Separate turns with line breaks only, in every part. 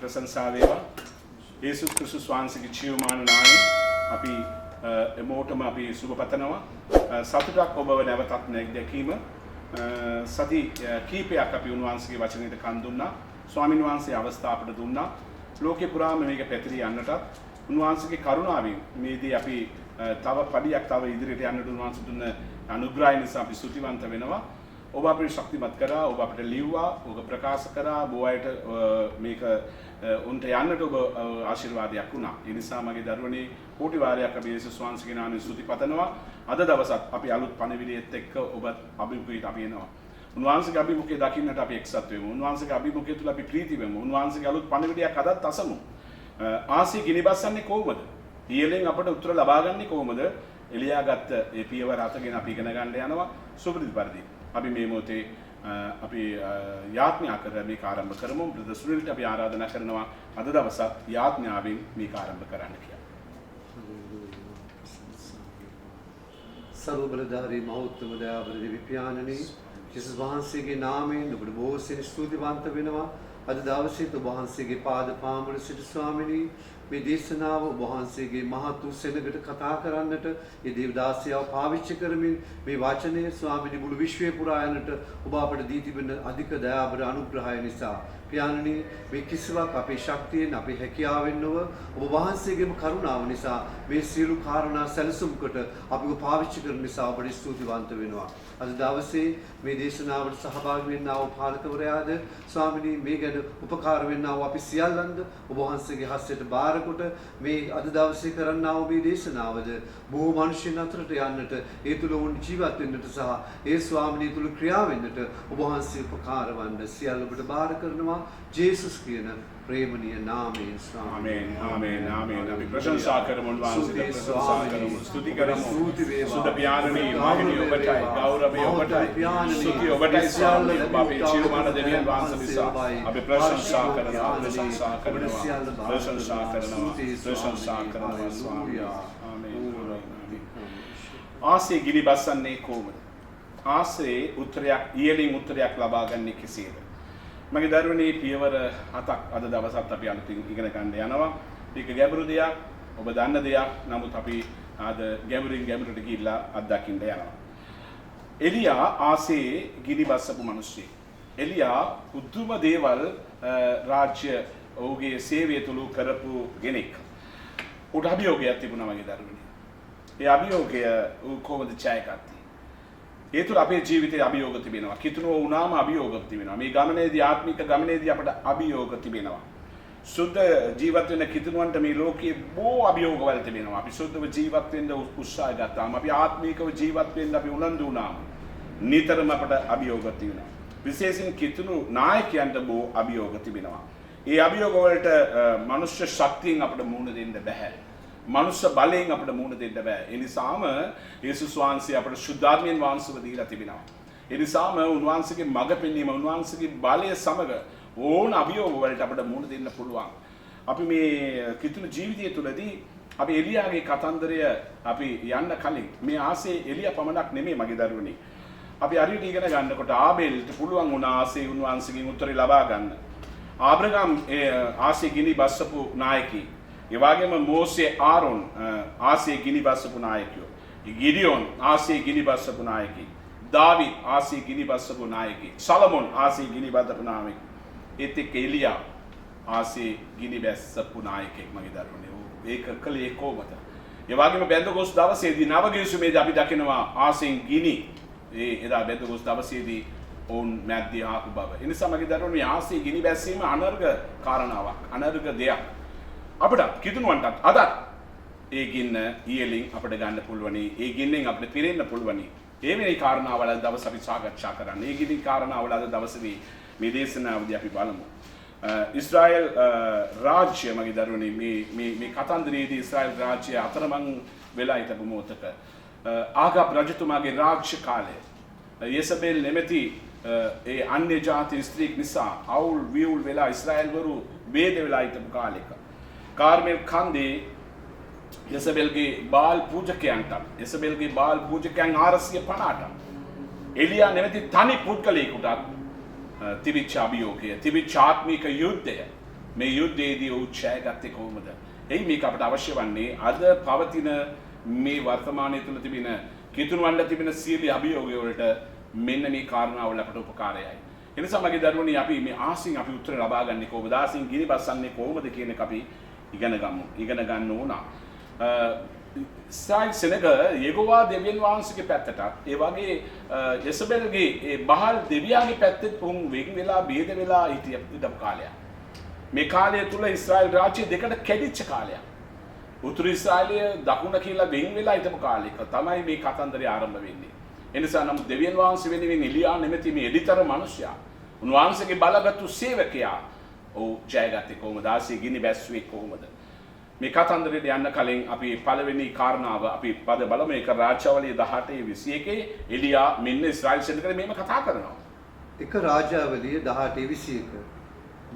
ප්‍රශංසා වේවා. යේසුස් ක්‍රිස්තුස් වහන්සේගේ ජීවමාන නාමයෙන් අපි එමෝටම අපි සුබ පතනවා. සතුටක් ඔබව නැවතත් දැකීම. සති කීපයක් අපි උන්වහන්සේගේ වචනයට කන් දුන්නා. ස්වාමීන් වහන්සේ අවස්ථාව අපට දුන්නා. ලෝකේ පුරාම මේක පැතිරී යන්නටත් උන්වහන්සේගේ කරුණාවෙන් මේදී අපි තව පඩියක් තව ඉදිරියට යන්නට උන්වහන්සේ දුන්න අනුග්‍රහය නිසා අපි ස්තුතිවන්ත වෙනවා. ඔබ අපිට ශක්තිමත් කරා, ඔබ අපිට ලිව්වා, ඔබ ප්‍රකාශ කරා, බොහෝයට මේක උන්ට යන්නට ඔබ ආශිර්වාදයක් වුණා. ඒ නිසා මගේ දරුවනේ කෝටි වාරයක් අපි යේසුස් වහන්සේගේ නාමයෙන් ස්තුති පතනවා. අද දවසත් අපි අලුත් පණිවිඩයත් එක්ක ඔබ අභිමුඛයට අපි එනවා. උන්වහන්සේගේ අභිමුඛය දකින්නට අපි එක්සත් වෙමු. උන්වහන්සේගේ අභිමුඛය තුල අපි ප්‍රීති වෙමු. උන්වහන්සේගේ අලුත් පණිවිඩයක් අදත් අසමු. ආසිය ගිනිබස්සන්නේ කොහොමද? ඊළඟ අපට උත්තර ලබා ගන්නේ කොහොමද? එලියා ගත්ත ඒ පියවර අතගෙන අපි ඉගෙන ගන්න යනවා. සුපිරි පරිදි අපි මේ මොහොතේ අපි යාඥා කර මේක ආරම්භ කරමු. බ්‍රදර් සුනිල්ට අපි ආරාධනා කරනවා අද දවසත් යාඥාවෙන් මේක ආරම්භ කරන්න කියලා.
सर्वबलधारी महोत्तम दयावर देवी प्याननी यीशुस වහන්සේගේ නාමයෙන් ඔබට බොහෝ සෙන ස්තුතිවන්ත වෙනවා. අද දවසේ ඔබ වහන්සේගේ පාද පාමුල සිට ස්වාමිනී මේ දේශනාව ඔබ වහන්සේගේ මහත් වූ සෙනඟට කතා කරන්නට මේ දේවදාසියව පාවිච්චි කරමින් මේ වචනය ස්වාමිනී මුළු විශ්වය පුරා යන්නට ඔබ අපට දී තිබෙන අධික දයාබර අනුග්‍රහය නිසා පියාණනි මේ කිසිවක් අපේ ශක්තියෙන් අපේ හැකියාවෙන් නොව ඔබ වහන්සේගේම කරුණාව නිසා මේ සියලු කාරණා සැලසුම් කොට අපිව පාවිච්චි කරන නිසා ඔබට ස්තුතිවන්ත වෙනවා. අද දවසේ මේ දේශනාවට සහභාගී වෙන්නා වූ පාලකවරයාද ස්වාමිනී මේ ගැන උපකාර වෙන්නා වූ අපි සියල්ලන්ද ඔබ වහන්සේගේ හස්තයට බාර කොට මේ අද දවසේ කරන්නා වූ මේ දේශනාවද බොහෝ මිනිසුන් අතරට යන්නට ඒ තුල වුන් ජීවත් වෙන්නට සහ ඒ ස්වාමිනී තුල ක්‍රියා වෙන්නට ඔබ වහන්සේ උපකාර වන්න සියල්ල ඔබට බාර කරනවා. ජේසුස් කියන ප්‍රේමණීය නාමයෙන්
ආමේන් ආමේන් ආමේන්. අපි ප්‍රශංසා කරමු වහන්සේට ප්‍රශංසා කරමු ස්තුති කරමු. සුද පියාණනි මහිමී ඔබටයි ගෞරවය ඔබටයි ස්තුති ඔබටයි සියල්ල ඔබ අපේ ජීවමාන දෙවියන් වහන්සේ නිසා අපි ප්‍රශංසා කරනවා ප්‍රශංසා කරනවා ප්‍රශංසා කරනවා ස්වාමී. ආමේන්. ආසේ ගිනිබස්සන්නේ කොහොමද? ආසේ උත්තරයක් ඊළඟ උත්තරයක් ලබා ගන්නේ කෙසේද? මගේ දරුවනේ පියවර 7ක් අද දවසත් අපි අලුතින් ඉගෙන ගන්න යනවා. මේක ගැඹුරු දෙයක්, ඔබ දන්න දෙයක්. නමුත් අපි අද ගැඹුරින් ගැඹුරට ගිහිල්ලා අත්දකින්න යනවා. එලියා ආසේ ගිනිබස්සපු මිනිස්සෙක්. එලියා උතුම් දේවල් රාජ්‍ය ඔහුගේ සේවය තුල කරපු කෙනෙක්. උට අභියෝගයක් තිබුණා මගේ දරුවනේ. ඒ අභියෝගය කොහොමද ජයගත්තේ? ඒ තුළ අපේ ජීවිතයේ අභියෝග තිබෙනවා. කිතුනෝ වුණාම අභියෝග තිබෙනවා. මේ ගමනේදී ආත්මික ගමනේදී අපට අභියෝග තිබෙනවා. සුද්ධ ජීවත් වෙන කිතුනුවන්ට මේ ලෝකයේ බොහෝ අභියෝගවල තිබෙනවා. අපි සුද්ධව ජීවත් වෙන්න උත්සාහ ගත්තාම, අපි ආත්මිකව ජීවත් වෙන්න අපි උනන්දු වුණාම නිතරම අපට අභියෝග තිබෙනවා. විශේෂයෙන් කිතුණු නායකයන්ට බොහෝ අභියෝග තිබෙනවා. ඒ අභියෝග වලට මනුෂ්‍ය ශක්තියෙන් අපට මුහුණ දෙන්න බෑ. මනුෂ්‍ය බලයෙන් අපට මුහුණ දෙන්න බෑ. ඒ නිසාම යේසුස් වහන්සේ අපට ශුද්ධාත්මයෙන් වහන්සේව දීලා තිබෙනවා. ඒ නිසාම උන්වහන්සේගේ මඟ පෙන්වීම, උන්වහන්සේගේ බලය සමග ඕන අභියෝග වලට අපට මුහුණ දෙන්න පුළුවන්. අපි මේ කිතුණු ජීවිතය තුළදී අපි එලියාගේ කතන්දරය අපි යන්න කලින් මේ ආසේ එලියා පමණක් නෙමෙයි මගේ දරුවනේ. අපි හරියට ඉගෙන ගන්නකොට ආබේල්ට පුළුවන් වුණා ආසේ උන්වහන්සේගෙන් උත්තරේ ලබා ගන්න. ආබ්‍රහම් ආසේ ගිනි බස්සපු නායකයෙක්. ඒ වගේම මෝසේ ආරොන් ආසේ ගිනි බස්සපු නායකයෝ. ගිඩියෝන් ආසේ ගිනි බස්සපු නායකයෙක්. දාවිද් ආසේ ගිනි බස්සපු නායකයෙක්. සලමොන් ආසේ ගිනි බස්සපු නායකයෙක්. ඒත් එක්ක එලියා ආසේ ගිනි බස්සපු නායකයෙක් මගේ දරුවනේ. ඒක කලේ කොහොමද? ඒ වගේම බෙන්දගොස් දවසේදී නවගිවිසුමේදී අපි දකිනවා ආසෙන් ගිනි එදා බෙන්දගොස් දවසේදී ඔවුන් මැද්දේ ආපු බව. ඒ නිසා මගේ දරුවනේ ආසේ ගිනි බැස්සීම අනර්ග කාරණාවක්, අනර්ග දෙයක්. අපට කිතුනුවන්ටත් අදත් ඒ ගින්න ඊයලින් අපිට ගන්න පුළුවනි. ඒ ගින්නෙන් අපිට පිරෙන්න පුළුවනි. ඒ වෙලේ කාරණාවල දවස් අපි සාකච්ඡා කරන්න. ඒ ගිනි කාරණාවල අද දවසේ මේ දේශනාවදී අපි බලමු. ඉස්රායල් රාජ්‍ය මගේ දරුවනේ මේ කතන්දරයේදී ඉස්රායල් රාජ්‍ය අතරමං වෙලා හිටපු මොහොතක ආගබ් රජතුමාගේ රාජ්‍ය කාලය යෙසබෙල් නැමැති ඒ අන්‍ය ජාති ස්ත්‍රීක් නිසා අවුල් වියුල් වෙලා ඉස්රායල්වරු වේද වෙලා හිටපු කාලයක කාර්මෙල් කන්දේ යෙසබෙල්ගේ බාල් පූජකයන්ට යෙසබෙල්ගේ බාල් පූජකයන් 450ට එලියා නැමැති තනි පුද්ගලයෙකුට තිබිච්ච අභියෝගය තිබිච්ච ආත්මික යුද්ධය මේ යුද්ධයේදී ඔහු ඡය ගත්තේ කොහොමද? එයි මේක අපට අවශ්‍ය වන්නේ අද පවතින මේ වර්තමානයේ තුල තිබෙන කිතුණුවන්ට තිබෙන සීල අභියෝගය වලට මෙන්න මේ කාරණාවල අපට උපකාරයයි. එනිසා මගේ දරුවනි අපි මේ ආසින් අපි උත්තර ලබා ගන්නේ කොහොමද? ආසින් ගිනිබස්සන්නේ කොහොමද කියන එක අපි ඉගෙන ගමු. ඉගෙන ගන්න ඕන. ඉස්රායෙල් සෙනග යෙගෝවා දෙවියන් වහන්සේගේ පැත්තට ඒ වගේ යෙසබෙල්ගේ ඒ බහල් දෙවියාගේ පැත්තට උන් වෙන් වෙලා බේද වෙලා හිටිය කාලයක්. මේ කාලය තුල ඉස්රායෙල් රාජ්‍ය දෙකට කැඩිච්ච කාලයක්. උතුරු ඉස්රායලය දකුණ කියලා වෙන් වෙලා හිටපු කාලයක තමයි මේ කතන්දරය ආරම්භ වෙන්නේ. එනිසා නම් දෙවියන් වහන්සේ වෙනුවෙන් එලියා නෙමෙති මේ එඩිතර මිනිසයා උන්වහන්සේගේ බලගත්තු සේවකයා ඔව් ජයගත්තේ කොහොමද? ආසිය ගිනි බැස්සුවේ කොහොමද? මේ කතන්දරයට යන්න කලින් අපි පළවෙනි කාරණාව අපි පද බලමු. ඒක රාජ්‍යාවලිය 18:21 එලියා මෙන්න ඉස්රායෙල් සෙනගට මේම කතා කරනවා.
එක රාජ්‍යාවලිය 18:21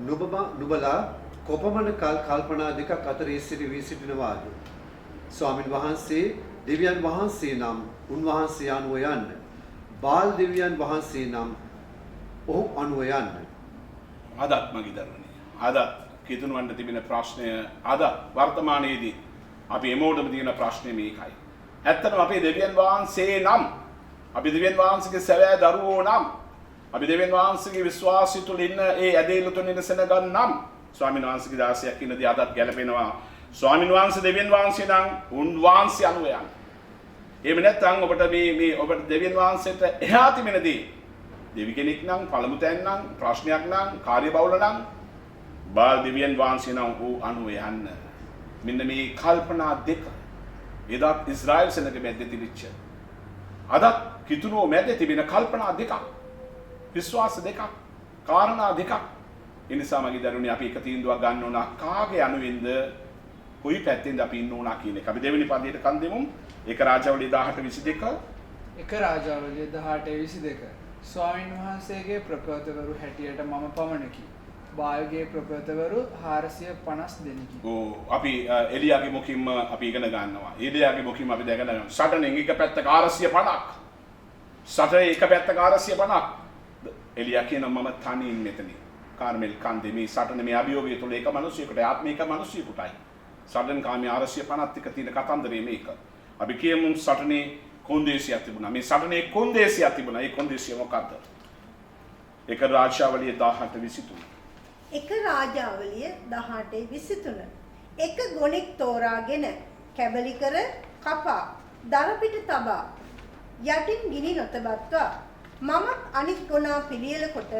නුඹලා කොපමණ කල් කල්පනා දෙකක් අතර වී සිටිනවාද? ස්වාමින් වහන්සේ දෙවියන් වහන්සේ නම් උන්වහන්සේ අනුව යන්න. බාල් දෙවියන් වහන්සේ නම් ඔහු අනුව යන්න.
අදත් මගේ දරුවනේ. අදත් කිතුණුවන්ට තිබෙන ප්‍රශ්නය අද වර්තමානයේදී අපි එමෝඩම තියෙන ප්‍රශ්නේ මේකයි. ඇත්තටම අපේ දෙවියන් වහන්සේ නම් අපි දෙවියන් වහන්සේගේ සැවෑ දරුවෝ නම් අපි දෙවියන් වහන්සේගේ විශ්වාසය තුළ ඉන්න ඒ ඇදහිල්ල තුළ ඉන්න සෙනගන් නම් ස්වාමීන් වහන්සේගේ දාසයක් ඉන්නදී අදත් ගැලපෙනවා. ස්වාමීන් වහන්සේ දෙවියන් වහන්සේ නම් උන්වහන්සේ අනුව යන්න. එහෙම නැත්නම් ඔබට මේ ඔබට දෙවියන් වහන්සේට එහා තිබෙනදී දෙවි කෙනෙක් නම් පළමු තැන් නම් ප්‍රශ්නයක් නම් කාර්යබහුල නම් බාල් දෙවියන් වහන්සේ නම් ඌ අනුව යන්න. මෙන්න මේ කල්පනා දෙක එදත් ඉස්රායෙල් සෙනග මැද්දේ තිබිච්ච අදත් කිතුණුව මැද්දේ තිබෙන කල්පනා දෙකක් විශ්වාස දෙකක් කාරණා දෙකක්. ඒ නිසා මගේ දරුවනේ අපි එක තීන්දුවක් ගන්න ඕන කාගේ අනුවෙන්ද කොයි පැත්තෙන්ද අපි ඉන්න ඕන කියන එක. අපි දෙවෙනි පදයට කන් දෙමු. ඒක රාජාවලිය 18:22
එක රාජාවලිය 18:22 ස්වාමීන් වහන්සේගේ ප්‍රපතවරු හැටියට මම පමණකි. බාල්ගේ ප්‍රපතවරු 450 දෙනෙකි.
ඔව් අපි එලියාගේ මුඛින්ම අපි ඉගෙන ගන්නවා. එලියාගේ මුඛින්ම අපි දැක ගන්නවා. සටනෙන් එක පැත්තක 450ක්. සටනේ එක පැත්තක 450ක්. එලියා කියනවා මම තනියෙන් මෙතන. කාර්මෙල් කන්දේ මේ සටනේ මේ අභියෝගය තුළ එක මිනිසියෙකුට ආත්මික මිනිසියෙකුටයි. සටන් කාමී 450 එක තියෙන කතන්දරේ මේක. අපි කියමු සටනේ කොන්දේසියක් තිබුණා. මේ සටනේ කොන්දේසියක් තිබුණා. ඒ කොන්දේසිය මොකක්ද? එක රාජාවලිය 18:23.
එක රාජාවලිය 18:23 එක ගොනෙක් තෝරාගෙන කැබලි කර කපා දරපිට තබා යටින් ගිනි නොතබත්වා මමත් අනිත් ගොනා පිළියෙල කොට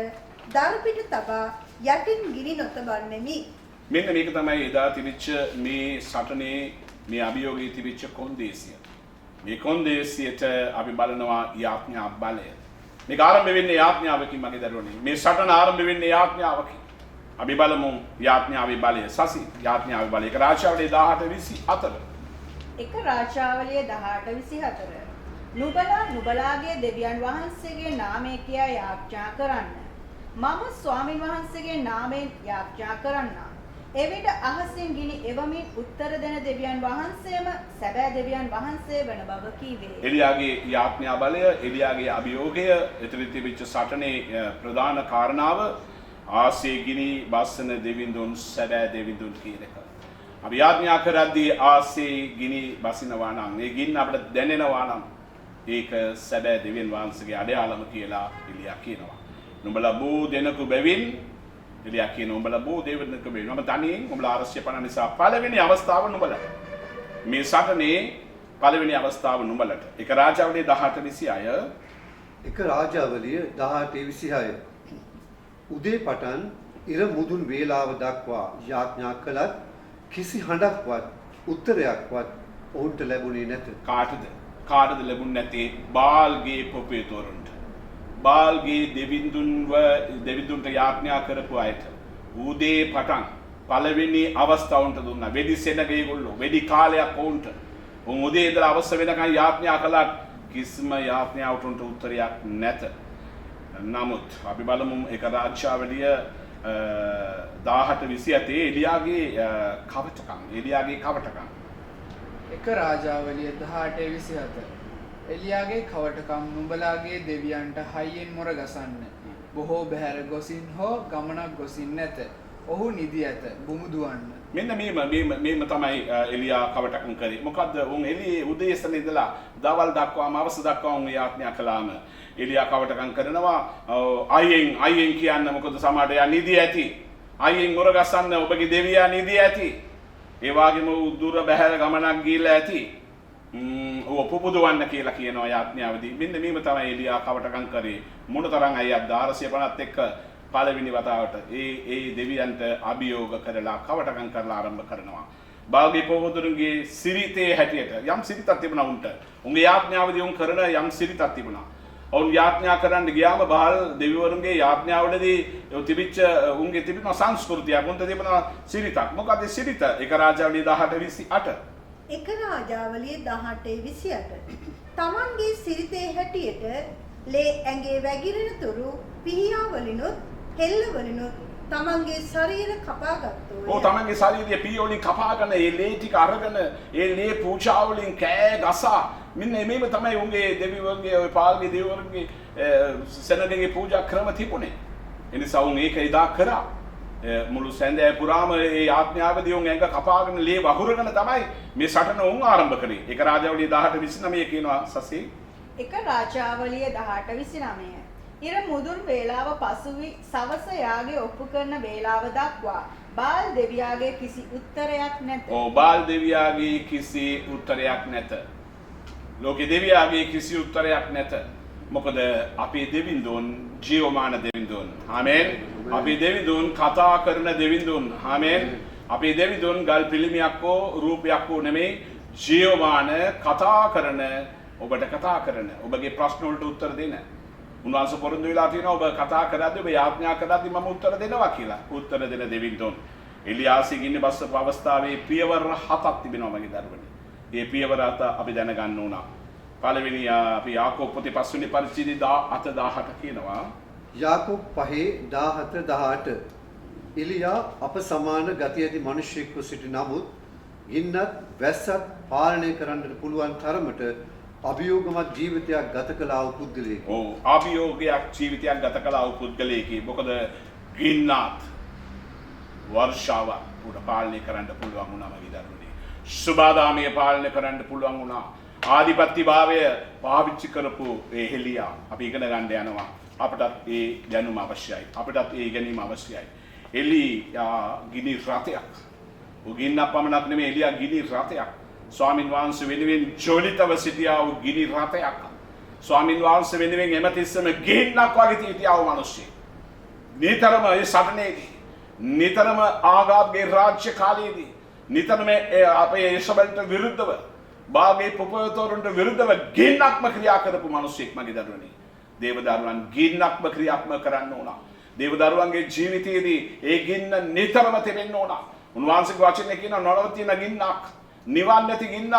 දරපිට තබා යටින් ගිනි නොතබන්නෙමි.
මෙන්න මේක තමයි එදා තිබිච්ච මේ සටනේ මේ අභියෝගයේ තිබිච්ච කොන්දේසිය. මේ කොන්දේසියට අපි බලනවා යාඥා බලය. මේක ආරම්භ වෙන්නේ යාඥාවකින් මගේ දරුවනේ. මේ සටන ආරම්භ වෙන්නේ යාඥාවකින්. අපි බලමු යාඥාවේ බලය. සසි යාඥාවේ බලය. ඒක රාජාවලිය 18:24.
එක රාජාවලිය 18:24 නුඹලාගේ දෙවියන් වහන්සේගේ නාමය කියා යාඥා කරන්න. මම ස්වාමින් වහන්සේගේ නාමයෙන් යාඥා කරන්නා. එවිට අහසින් ගිනි එවමින් උත්තර දෙන දෙවියන් වහන්සේම සැබෑ දෙවියන් වහන්සේ වන බව කීවේ. එලියාගේ
යාඥා බලය, එලියාගේ අභියෝගය, එතන තිබිච්ච සටනේ ප්‍රධාන කාරණාව ආසේ ගිනි බස්සන දෙවිඳුන් සැබෑ දෙවිඳුන් කියන එක. අපි යාඥා කරද්දී ආසේ ගිනි බසිනවා නම්, ඒ ගින්න අපිට දැනෙනවා නම් ඒක සැබෑ දෙවියන් වහන්සේගේ අඩයාලම කියලා එලියා කියනවා. නුඹලා බෝ දෙනකු බැවින් එලියා කියන උඹලා බෝ දෙවියන්ක බැවින් මම තනියෙන් උඹලා ආරස්‍ය පණ නිසා පළවෙනි අවස්ථාව නුඹලා මේ සටනේ පළවෙනි අවස්ථාව නුඹලට. එක රාජාවලිය 18:26
එක රාජාවලිය 18:26 උදේ පටන් ඉර මුදුන් වේලාව දක්වා යාඥා කළත් කිසි හඬක්වත් උත්තරයක්වත් ඔවුන්ට ලැබුණේ නැත.
කාටද ලැබුණ නැත්තේ? බාල්ගේ ප්‍රොපේතවරුන්ට. බාල්ගේ දෙවිඳුන්ට යාඥා කරපු අයට උදේ පටන් පළවෙනි අවස්ථාවට දුන්නා. වෙඩි සෙනග ඒගොල්ලෝ වෙඩි කාලයක් වුන්ට උදේ ඉඳලා අවශ්‍ය වෙනකන් යාඥා කළා. කිසිම යාඥාවට උත්තරයක් නැත. නමුත් අපි බලමු එක රාජාවලිය 18:27 එලියාගේ කවටකම්.
එක රාජාවලිය 18:27 එලියාගේ කවටකම් නුඹලාගේ දෙවියන්ට හයියෙන් මොර ගසන්න. බොහෝ බැහැර ගොසින් හෝ ගමනක් ගොසින් නැත. ඔහු නිදි ඇත බුමුදුවන්න.
මෙන්න මේම තමයි එලියා කවටකම් කරේ. මොකද්ද? උන් එළියේ උදේසන ඉඳලා දවල් දක්වාම අවස දක්වාම උන් යාඥා කළාම එලියා කවටකම් කරනවා. අයියෙන් කියන්න මොකද සමහරට යා නිදි ඇති. අයියෙන් මොරගස්සන්න ඔබගේ දෙවියා නිදි ඇති. ඒ වගේම දුර බැහැර ගමනක් ගිහිල්ලා ඇති. ඔව් පුපුදවන්න කියලා කියනවා යාඥාවදී. මෙන්න මේම තමයි එලියා කවටකම් කරේ. මොනතරම් අයියා 451 පළවෙනි වතාවට ඒ දෙවියන්ට අභියෝග කරලා කවටකම් කරලා ආරම්භ කරනවා. බාල්ගේ පොහොදුරුන්ගේ සිරිතේ හැටියට යම් සිරිතක් තිබුණා උන්ට. උන්ගේ යාඥාවදී උන් කරන යම් සිරිතක් තිබුණා. ඔවුන් යාඥා කරන්න ගියාම බාල් දෙවිවරුන්ගේ යාඥාවලදී තිබිච්ච උන්ගේ තිබුණ සංස්කෘතියක් උන්ට තිබුණා සිරිතක්. මොකද සිරිත? එක රාජාවලිය 18:28.
එක රාජාවලිය 18:28. තමන්ගේ සිරිතේ හැටියට ලේ ඇඟේ වැగిරෙන තුරු පිහියා වලිනුත් හෙල්ල වලිනුත් තමන්ගේ ශරීර කපාගත්තෝ.
ඔව් තමන්ගේ ශරීරය පිහිය වලින් කපාගෙන ඒ ලේ ටික අරගෙන ඒ ලේ පූජා වලින් කෑ ගසා මෙන්න මේව තමයි උන්ගේ දෙවිවරුන්ගේ ඔය පාල්ගේ දෙවිවරුන්ගේ සෙනගගේ පූජා ක්‍රම තිබුණේ. එනිසා උන් ඒක එදා කරා. මුළු සැන්දෑ පුරාම ඒ ආඥාවදී උන් ඇඟ කපාගෙන ලේ වහුරගෙන තමයි මේ සටන උන් ආරම්භ කරේ. ඒක රාජාවලිය 18:29 කියනවා සසී.
එක රාජාවලිය 18:29. ඉර මුදුන් වේලාව පසුවි සවස යාගේ ඔප්පු කරන වේලාව දක්වා බාල් දෙවියාගේ කිසි උත්තරයක් නැත.
ඔව් බාල් දෙවියාගේ කිසි උත්තරයක් නැත. ලෝකේ දෙවියාගේ කිසි උත්තරයක් නැත. මොකද අපේ දෙවිඳුන් ජීවමාන දෙවිඳුන්. ආමෙන්. අපේ දෙවිඳුන් කතා කරන දෙවිඳුන්. ආමෙන්. අපේ දෙවිඳුන් ගල් පිළිමයක් හෝ රූපයක් හෝ නෙමෙයි ජීවමාන කතා කරන ඔබට කතා කරන ඔබගේ ප්‍රශ්න වලට උත්තර දෙන. උන්වහන්සේ පොරොන්දු වෙලා තියෙනවා ඔබ කතා කරද්දී ඔබ යාඥා කරද්දී මම උත්තර දෙනවා කියලා. උත්තර දෙන දෙවිඳුන්. එලියාසි ගින්න බස්සපු අවස්ථාවේ පියවර 7ක් තිබෙනවා මගේ දරුවනේ. මේ පියවර 7 අපි දැනගන්න ඕන. පළවෙනි අපි යාකෝබ් පොතේ 5 වෙනි පරිච්ඡේදය 17 කියනවා.
යාකෝබ් 5:17-18 එලියා අප සමාන ගති ඇති මිනිසෙක්ව සිටි නමුත් ගින්නත් වැස්සත් පාලනය කරන්නට පුළුවන් තරමට අභියෝගමත් ජීවිතයක් ගත කළා වූ පුද්ගලයෙක්.
ඔව් අභියෝගයක් ජීවිතයක් ගත කළා වූ පුද්ගලයෙක්. මොකද ගින්නත් වර්ෂාව උඩ පාලනය කරන්න පුළුවන් වුණා මගේ දරුවනේ. සුබාදාමයේ පාලනය කරන්න පුළුවන් වුණා. ආධිපත්‍යභාවය පාවිච්චි කරපු ඒ එලියා අපි ඉගෙන ගන්න යනවා. අපටත් ඒ දැනුම අවශ්‍යයි. අපටත් ඒ ඉගෙනීම අවශ්‍යයි. එලියා ගිනි රථයක්. ගින්නක් පමණක් නෙමෙයි එලියා ගිනි රථයක්. ස්වාමින් වහන්සේ වෙනුවෙන් ජොලිතව සිටියා වූ ගිනි රථයක්. ස්වාමින් වහන්සේ වෙනුවෙන් එමෙතිස්සම ගින්නක් වගේ සිටියා වූ මිනිසෙක්. නිතරම ඒ සටනේදී නිතරම ආගාබ්ගේ රාජ්‍ය කාලයේදී නිතරම අපේ ඉස්රායල්ට විරුද්ධව බාගේ පුපතෝරුන්ට විරුද්ධව ගින්නක්ම ක්‍රියා කරපු මිනිසෙක් මගේ දරුවනේ. දේවදරුවන් ගින්නක්ම ක්‍රියාත්මක කරන්න ඕන. දේවදරුවන්ගේ ජීවිතයේදී ඒ ගින්න නිතරම තිබෙන්න ඕන. උන්වහන්සේගේ වචනේ කියන නොනවතින ගින්නක් නිවන් නැති ගින්නක්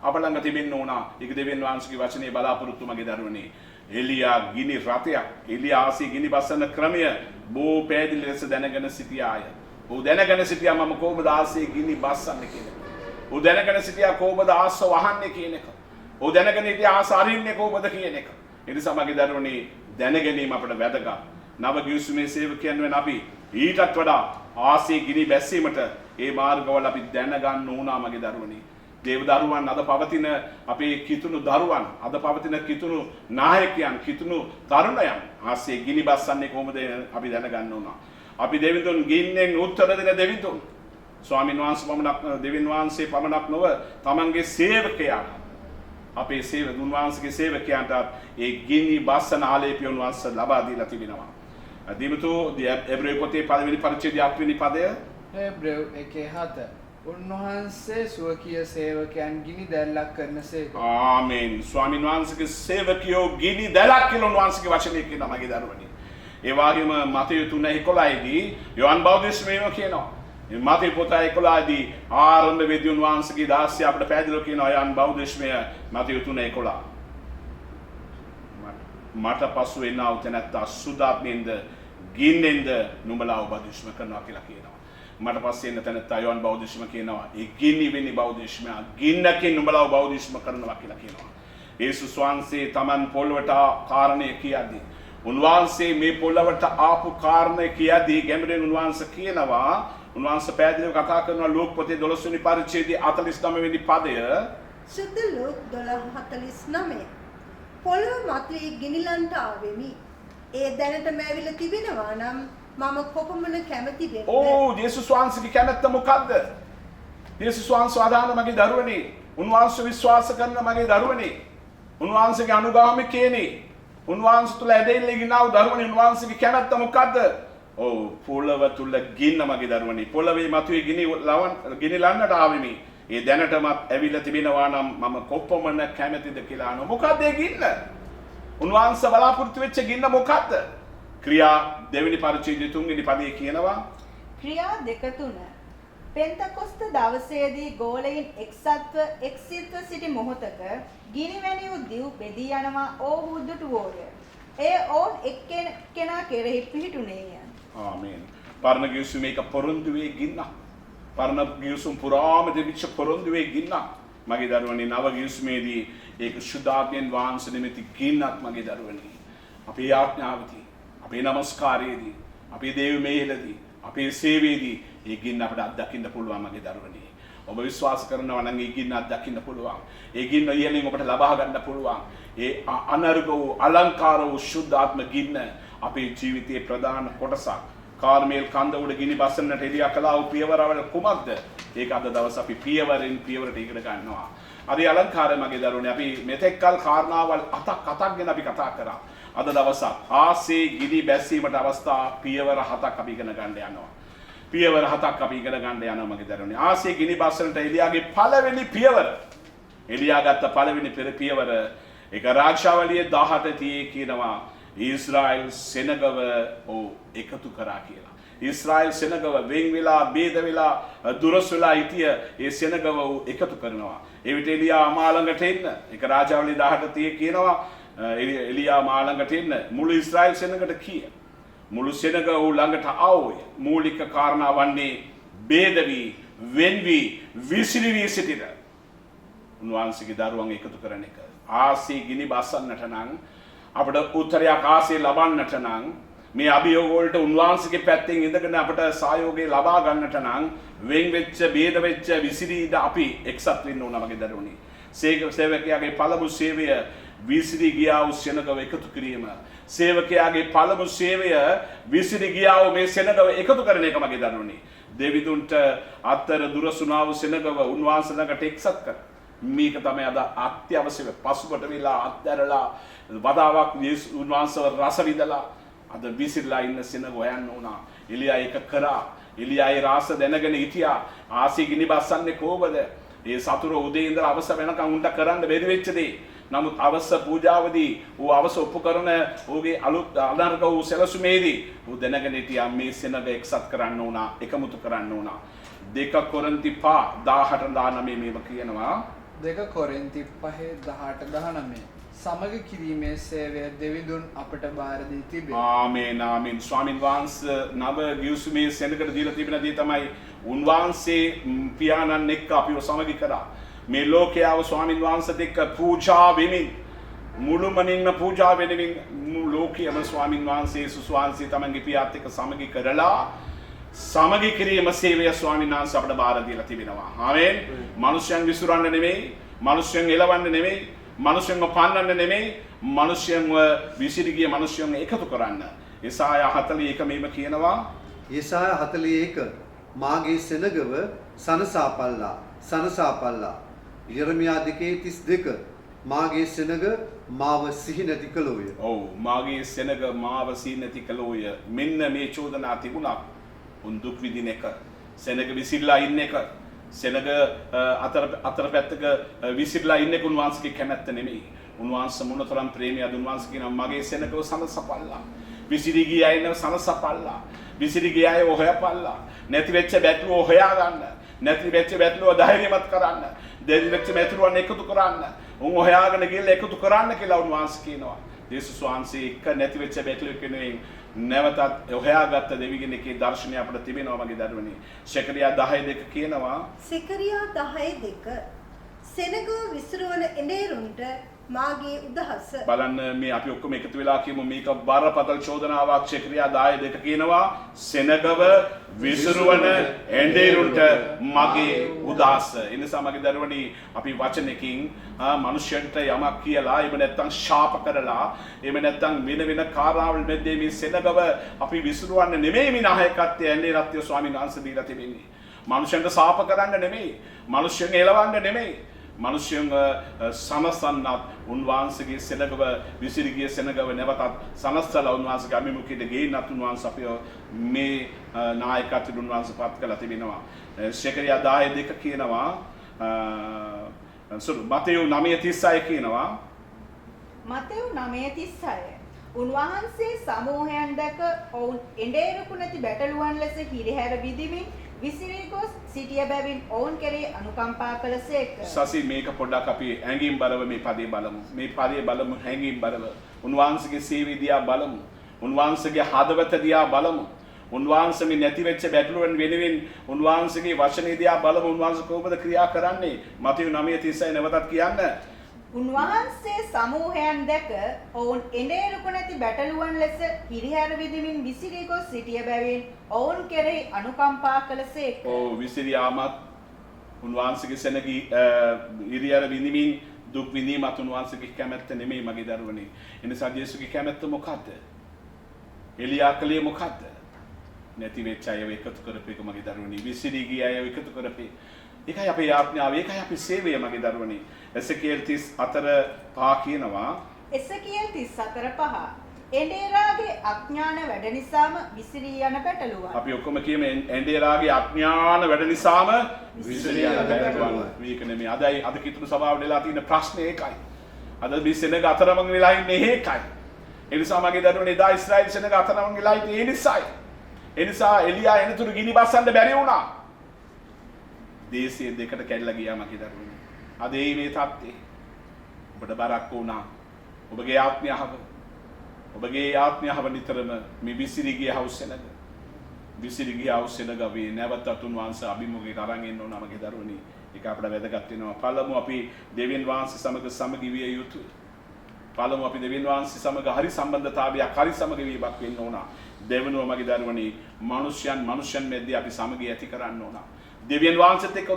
අප ළඟ තිබෙන්න ඕන. ඒක දෙවියන් වහන්සේගේ වචනේ බලාපොරොත්තු මගේ දරුවනේ. එලියා ගිනි රථයක්. එලියාසී ගිනි බස්සන ක්‍රමය බෝ පැහැදිලි ලෙස දැනගෙන සිටියාය. ਉਹ දැනගෙන සිටියා මම කොහොමද ආසී ගිනි බස්සන්නේ කියන එක. ਉਹ දැනගෙන සිටියා කොහොමද ආස වහන්නේ කියන එක. ਉਹ දැනගෙන සිටියා ආස අරින්නේ කොහොමද කියන එක. ඒ නිසා මගේ දරුවනේ දැනගැනීම අපට වැදගත්. නව ගිවිසුමේ සේවකයන් වෙන අපි ඊටත් වඩා ආසී ගිනි බැස්සීමට ඒ මාර්ගවල අපි දැනගන්න ඕනා මගේ දරුවනේ. දේවදරුවන් අද පවතින අපේ කිතුණු දරුවන් අද පවතින කිතුණු නායකයන් කිතුණු තරුණයන් ආසේ ගිනි බස්සන්නේ කොහොමද අපි දැනගන්න ඕන. අපි දෙවිඳුන් ගින්නෙන් උත්තර දෙන දෙවිඳුන් ස්වාමීන් වහන්සේ පමණක් දෙවියන් වහන්සේ පමණක් නොව තමන්ගේ සේවකයන් අපේ සේවකුන් වහන්සේගේ සේවකයන්ට ඒ ගිනි බස්සන ආලේපය වහන්සේ ලබා දීලා තිබෙනවා. දිමතු එබ්‍රේය පොතේ පළවෙනි පරිච්ඡේදය 8 වෙනි පදය
එබ්‍රේය 1:7 උන්වහන්සේ සුවකීය සේවකයන් ගිනි දැල්ලක් කරනසේක.
ආමේන්. ස්වාමීන් වහන්සේගේ සේවකයෝ ගිනි දැලක් කියලා උන්වහන්සේගේ වචනේ කියනවා මගේ දරුවනේ. ඒ වගේම මතයු 3:11 දී යෝහන් බෞද්ධස්මේම කියනවා. මතයු පොත 11 දී ආරම්භ වෙදී උන්වහන්සේගේ දාස්‍ය අපිට පැහැදිලිව කියනවා යෝහන් බෞද්ධස්මය මතයු 3:11. මට පසු එනා වූ තැනැත්තා සුදාත්මෙන්ද ගින්නෙන්ද නුඹලා උපදේශම කරනවා කියලා කියනවා. මට පස්සේ එන තැනත්තා යෝහන් බෞද්ධිස්ම කියනවා ඒ ගිනි වෙනි බෞද්ධිස්ම ගින්නකින් නුඹලා බෞද්ධිස්ම කරනවා කියලා කියනවා. යේසුස් වහන්සේ තමන් පොළවට කාරණේ කියද්දී උන්වහන්සේ මේ පොළවට ආපු කාරණේ කියදී ගැඹුරින් උන්වහන්සේ කියනවා උන්වහන්සේ පැහැදිලිව කතා කරනවා ලෝක පොතේ 12 වෙනි පරිච්ඡේදයේ 49 වෙනි පදය
සුද්ධ ලෝක 12:49 පොළොව මතුවේ ගිනිලන්ට ආවෙමි. ඒ දැනටම ඇවිල්ලා තිබෙනවා නම් මම කොපමණ කැමති වෙන්නේ.
ඕ යේසුස් වහන්සේගේ කැමැත්ත මොකද්ද? යේසුස් වහන්සේ ආදාන මගේ දරුවනේ. උන්වහන්සේ විශ්වාස කරන මගේ දරුවනේ. උන්වහන්සේගේ අනුගාමිකයනේ. උන්වහන්සේ තුල ඇදෙන්නේ ගිනාව දරුවනේ. උන්වහන්සේගේ කැමැත්ත මොකද්ද? ඔව් පොළව තුල ගින්න මගේ දරුවනේ. පොළවේ මතුවේ ගිනිලන්නට ආවෙමි. ඒ දැනටමත් ඇවිල්ලා තිබෙනවා නම් මම කොපමණ කැමැතිද කියලා අහනවා. මොකද්ද ඒ ගින්න? උන්වහන්සේ බලාපොරොත්තු වෙච්ච ගින්න මොකද්ද? ක්‍රියා දෙවෙනි පරිච්ඡේදයේ 3 වෙනි පදයේ කියනවා
ක්‍රියා 2:3 පෙන්තකොස්ත දවසේදී ගෝලයින් එක්සිත්ව සිටි මොහොතක ගිනිවැනි වූ දිව් බෙදී යනවා ඔවුහු දුටුවෝය. ඒ ඔවුන් එක්කෙනා කෙරෙහි පිහිටුනේය. ආමේන්.
පරණ ගිවිසුමේ එක පොරොන්දුවේ ගින්න. පරණ ගිවිසුම් පුරාම දෙවිච්ච පොරොන්දුවේ ගින්න. මගේ දරුවනේ නව ගිවිසුමේදී ඒක සුදාඥයන් වහන්සේ නිමිති ගින්නක් මගේ දරුවනේ. අපේ ආඥාවදී අපේ නමස්කාරයේදී අපේ දේව මේලදී අපේ සේවයේදී ඒ ගින්න අපට අත්දකින්න පුළුවන් මගේ දරුවනේ. ඔබ විශ්වාස කරනවා නම් ඒ ගින්න අත්දකින්න පුළුවන්. ඒ ගින්න ඉහළින් ඔබට ලබා ගන්න පුළුවන්. ඒ අනර්ග වූ අලංකාර වූ සුද්ධාත්ම ගින්න අපේ ජීවිතයේ ප්‍රධාන කොටසක්. කාර්මේල් කන්ද උඩ ගිනි බස්සන්නට එළිය කළා වූ පියවරවල කුමක්ද? ඒක අද දවස් අපි පියවරෙන් පියවරට ඉගෙන ගන්නවා. අද අලංකාරය මගේ දරුවනේ අපි මෙතෙක්කල් කාරණාවල් අතක් ගැන අපි කතා කරා. අද දවසක් ආසේ ගිනි බැස්සීමට අවස්ථා පියවර 7ක් අපි ඉගෙන ගන්න යනවා. පියවර 7ක් අපි ඉගෙන ගන්න යනවා මගේ දරුවනේ. ආසේ ගිනි බස්සනට එලියාගේ පළවෙනි පියවර. එලියා ගත්ත පළවෙනි පියවර ඒක රාජාවලියේ 18 තියේ කියනවා ඊශ්‍රායල් සෙනගව එකතු කරා කියලා. ඊශ්‍රායල් සෙනගව වෙන් වෙලා බේද වෙලා දුරස් වෙලා හිටිය ඒ සෙනගව එකතු කරනවා. ඒ විට එලියා මා ළඟට එන්න. ඒක රාජාවලියේ 18 තියේ කියනවා එලියා මා ළඟට එන්න මුළු ඊශ්‍රායල් සෙනගට කිය. මුළු සෙනග ළඟට ආවෝය. මූලික කාරණා වන්නේ බේද වී වෙන් වී විසිරි වී සිටින උන්වහන්සේගේ දරුවන් එකතු කරන එක. ආසේ ගිනි බස්සන්නට නම් අපට උත්තරයක් ආසේ ලබන්නට නම් මේ අභියෝග වලට උන්වහන්සේගේ පැත්තෙන් ඉඳගෙන අපට සහයෝගය ලබා ගන්නට නම් වෙන් වෙච්ච බේද වෙච්ච විසිරීද අපි එක්සත් වෙන්න ඕන මගේ දරුවනේ. සේවකයාගේ පළමු සේවය විසිරි ගියා වූ සෙනගව එකතු කිරීම. සේවකයාගේ පළමු සේවය විසිරි ගියා වූ මේ සෙනගව එකතු කරන එක මගේ දරුවනේ. දෙවිදුන්ට අතර දුරසුනා වූ සෙනගව උන්වහන්සේ ළඟට එක්සත් කර. මේක තමයි අද අත්‍යවශ්‍ය පසුබට වෙලා අත්දැරලා වදාවක් උන්වහන්සේව රස විඳලා අද විසිරලා ඉන්න සෙනග හොයන්න උනා. එලියා ඒක කරා. එලියා ඒ රාස දැනගෙන හිටියා. ආසී ගිනි බස්සන්නේ කොහොමද? ඒ සතුර උදේ ඉඳලා අවස වෙනකන් උන්ට කරන්න බැරි වෙච්ච දේ. නමුත් අවස පූජාවදී ඌ අවස ඔප්පු කරන ඌගේ අලුත් අනර්ග වූ සැලසුමේදී ඌ දැනගෙන හිටියා මේ සෙනග එක්සත් කරන්න උනා, එකමුතු කරන්න උනා. 2 කොරින්ති 5:18-19 මේව කියනවා.
2 කොරින්ති 5:18-19 සමග කිරීමේ සේවය දෙවිඳුන් අපට බාර දී තිබේ.
ආමේන් ආමේන්. ස්වාමීන් වහන්සේ නව ගිවිසුමේ සෙනගට දීලා තිබෙන දේ තමයි උන්වහන්සේ පියාණන් එක්ක අපිව සමගි කරා. මේ ලෝකයාව ස්වාමීන් වහන්සේත් එක්ක පූජා වෙමින් මුළුමනින්ම පූජා වෙමින් ලෝකයේම ස්වාමීන් වහන්සේ යේසුස් වහන්සේ තමන්ගේ පියාත් එක්ක සමගි කරලා සමගි කිරීම සේවය ස්වාමීන් වහන්සේ අපට බාර දීලා තිබෙනවා. ආමේන්. මිනිස්යන් විසුරන්න නෙමෙයි, මිනිස්යන් එලවන්න නෙමෙයි, මිනිස්යන්ව පන්නන්න නෙමෙයි, මිනිස්යන්ව විසිරි ගිය මිනිස්යන්ව එකතු කරන්න. යෙසායා 41 මේම කියනවා.
යෙසායා 41 මාගේ සෙනගව සනසාපල්ලා. යර්මියා 2:32 මාගේ සෙනග මාව සිහි නැති කළෝය.
ඔව් මාගේ සෙනග මාව සිහි නැති කළෝය. මෙන්න මේ චෝදනා තිබුණා. උන් දුක් විඳින එක, සෙනග විසිරලා ඉන්න එක, සෙනග අතර පැත්තක විසිරලා ඉන්න එක උන්වහන්සේගේ කැමැත්ත නෙමෙයි. උන්වහන්සේ මොනතරම් ප්‍රේමයක්ද උන්වහන්සේ කියනවා මගේ සෙනගව සනසපල්ලා. විසිරි ගිය අයව සනසපල්ලා. විසිරි ගිය අයව හොයපල්ලා. නැති වෙච්ච බැටළුව හොයා ගන්න. නැති වෙච්ච බැටළුව ධෛර්යමත් කරන්න. දෙවි වෙච්ච බැටළුවන් එකතු කරන්න. උන් හොයාගෙන ගිහලා එකතු කරන්න කියලා උන්වහන්සේ කියනවා. යේසුස් වහන්සේ එක නැති වෙච්ච බැටළුව කෙනෙක් නැවතත් හොයාගත්ත දෙවි කෙනෙක්ගේ දර්ශනය අපිට තිබෙනවා මගේ දරුවනේ. සෙකරියා 10:2 කියනවා.
සෙකරියා 10:2 සෙනග විසිරුවන එඬේරුන්ට මාගේ උදහස.
බලන්න මේ අපි ඔක්කොම එකතු වෙලා කියමු මේක බරපතල චෝදනාවක් ක්‍රියා 10 දෙක කියනවා සෙනගව විසිරුවන ඇඬේරුන්ට මගේ උදාස. ඒ නිසා මගේ දරුවනි අපි වචනකින් මනුෂ්‍යන්ට යමක් කියලා එහෙම නැත්නම් ශාප කරලා එහෙම නැත්නම් වෙන කාරණාවල් මැද්දේ මේ සෙනගව අපි විසිරුවන්න නෙමෙයි මේ නායකත්වය ඇඬේරත්ය ස්වාමීන් වහන්සේ දීලා තිබෙන්නේ. මනුෂ්‍යන්ට ශාප කරන්න නෙමෙයි. මනුෂ්‍යන් එලවන්න නෙමෙයි. මනුෂ්‍යයන්ව සනසන්නත් උන්වහන්සේගේ සෙනගව විසිරී සෙනගව නැවතත් සනස්සලා උන්වහන්සේගේ අභිමුඛයට ගේන්නත් උන්වහන්සේ අපිව මේ නායකත්වයට උන්වහන්සේ පත් කළා තිබෙනවා. ශේකරියා 10:2 කියනවා මතෙව් 9:36 කියනවා.
මතෙව් 9:36 උන්වහන්සේ සමූහයන් දැක ඔවුන් එඬේරුකු නැති බැටළුවන් ලෙස හිරිහැර විදිමින් විසිරී ගොස් සිටිය බැවින් ඔවුන් කෙරෙහි අනුකම්පා කළසේක.
සසි මේක පොඩ්ඩක් අපි හැංගීම් බලව මේ පදේ බලමු. මේ පදේ බලමු හැංගීම් බලව. උන්වහන්සේගේ සේවය දිහා බලමු. උන්වහන්සේගේ හදවත දිහා බලමු. උන්වහන්සේ මේ නැති වෙච්ච බැටළුවන් වෙනුවෙන් උන්වහන්සේගේ වචනේ දිහා බලමු. උන්වහන්සේ කොහොමද ක්‍රියා කරන්නේ? මතෙව් 9:36 නැවතත් කියන්න.
උන්වහන්සේ සමූහයන් දැක ඔවුන් එඬේරුකු නැති බැටළුවන් ලෙස හිරිහැර විදිමින් විසිරී ගොස් සිටිය බැවින් ඔවුන් කෙරෙහි අනුකම්පා කළසේක.
ඔව් විසිරියාමත් උන්වහන්සේගේ සෙනගී හිරිහැර විදිමින් දුක් විඳීමත් උන්වහන්සේගේ කැමැත්ත නෙමෙයි මගේ දරුවනේ. ඒ නිසා යේසුගේ කැමැත්ත මොකද්ද? එලියා කලේ මොකද්ද? නැති වෙච්ච අයව එකතු කරපේක මගේ දරුවනේ. විසිරී ගිය අයව එකතු කරපේ. ඒකයි අපේ යාඥාව, ඒකයි අපේ සේවය මගේ දරුවනේ. එසේකියල් 34:5 කියනවා.
එසේකියල් 34:5 එඬේරාගේ අඥාන වැඩ නිසාම විසිරී යන බැටළුවන්.
අපි ඔක්කොම කියමු එඬේරාගේ අඥාන වැඩ නිසාම විසිරී යන බැටළුවන්. මේක නෙමෙයි. අද කිතුණු සභාවට වෙලා තියෙන ප්‍රශ්නේ ඒකයි. අද මේ සෙනග අතරමං වෙලා ඉන්නේ ඒකයි. ඒ නිසා මගේ දරුවනේ එදා ඊශ්‍රායෙල් සෙනග අතරමං වෙලා ඉන්නේ ඒ නිසායි. ඒ නිසා එලියා එනතුරු ගිනි බස්සන්න බැරි වුණා. දේශය දෙකට කැඩලා ගියා මගේ දරුවනේ. අද මේ තත්ත්වේ ඔබට බරක් වුණා. ඔබගේ ආත්මයව නිතරම මේ විසිරී ගිය හවුසෙනග වේ නැවතත් උන්වහන්සේ අභිමුඛයට අරන් එන්න ඕන මගේ දරුවනේ. ඒක අපිට වැදගත් වෙනවා. පළමු අපි දෙවියන් වහන්සේ සමග සමගි විය යුතුයි. පළමු අපි දෙවියන් වහන්සේ සමග හරි සම්බන්ධතාවයක් හරි සමගවීමක් වෙන්න ඕන. දෙවෙනුව මගේ දරුවනේ මනුෂ්‍යයන් මැද්දේ අපි සමගිය ඇති කරන්න ඕන. දෙවියන් වහන්සේත් එක්ක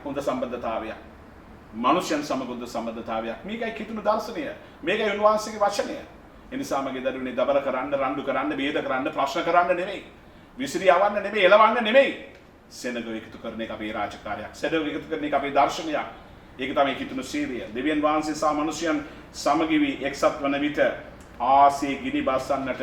හොඳ සම්බන්ධතාවයක්. මනුෂ්‍යයන් සමග හොඳ සම්බන්ධතාවයක්. මේකයි කිතුණු දර්ශනය. මේකයි උන්වහන්සේගේ වචනය. ඒ නිසා මගේ දරුවනේ දබර කරන්න, රණ්ඩු කරන්න, බේද කරන්න, ප්‍රශ්න කරන්න නෙමෙයි. විසිරී යවන්න නෙමෙයි, එලවන්න නෙමෙයි. සෙනග එකතු කරන එක අපේ රාජකාරියක්. සෙනග එකතු කරන එක අපේ දර්ශනයක්. ඒක තමයි කිතුණු සේවය. දෙවියන් වහන්සේ සහ මනුෂ්‍යයන් සමගි වී එක්සත් වන විට ආසේ ගිනි බස්සන්නට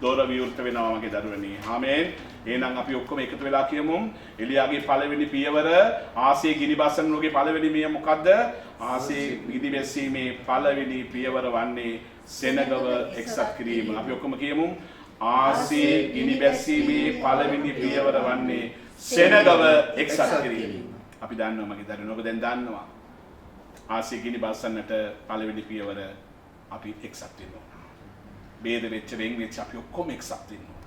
දොර විවෘත වෙනවා මගේ දරුවනේ. ආමේන්. එහෙනම් අපි ඔක්කොම එකතු වෙලා කියමු. එලියාගේ පළවෙනි පියවර ආසේ ගිනි බස්සන්නගේ පළවෙනි මිය මොකද්ද? ආසේ ගිනි බැස්සීමේ පළවෙනි පියවර වන්නේ සෙනගව එක්සත් කිරීම. අපි ඔක්කොම කියමු. ආසේ ගිනි බැස්සීමේ පළවෙනි පියවර වන්නේ සෙනගව එක්සත් කිරීම. අපි දන්නවා මගේ දරුවනේ. ඔබ දැන් දන්නවා. ආසේ ගිනි බස්සන්නට පළවෙනි පියවර අපි එක්සත් වෙනවා. බේද වෙච්ච වෙන් වෙච්ච අපි ඔක්කොම එක්සත් වෙනවා.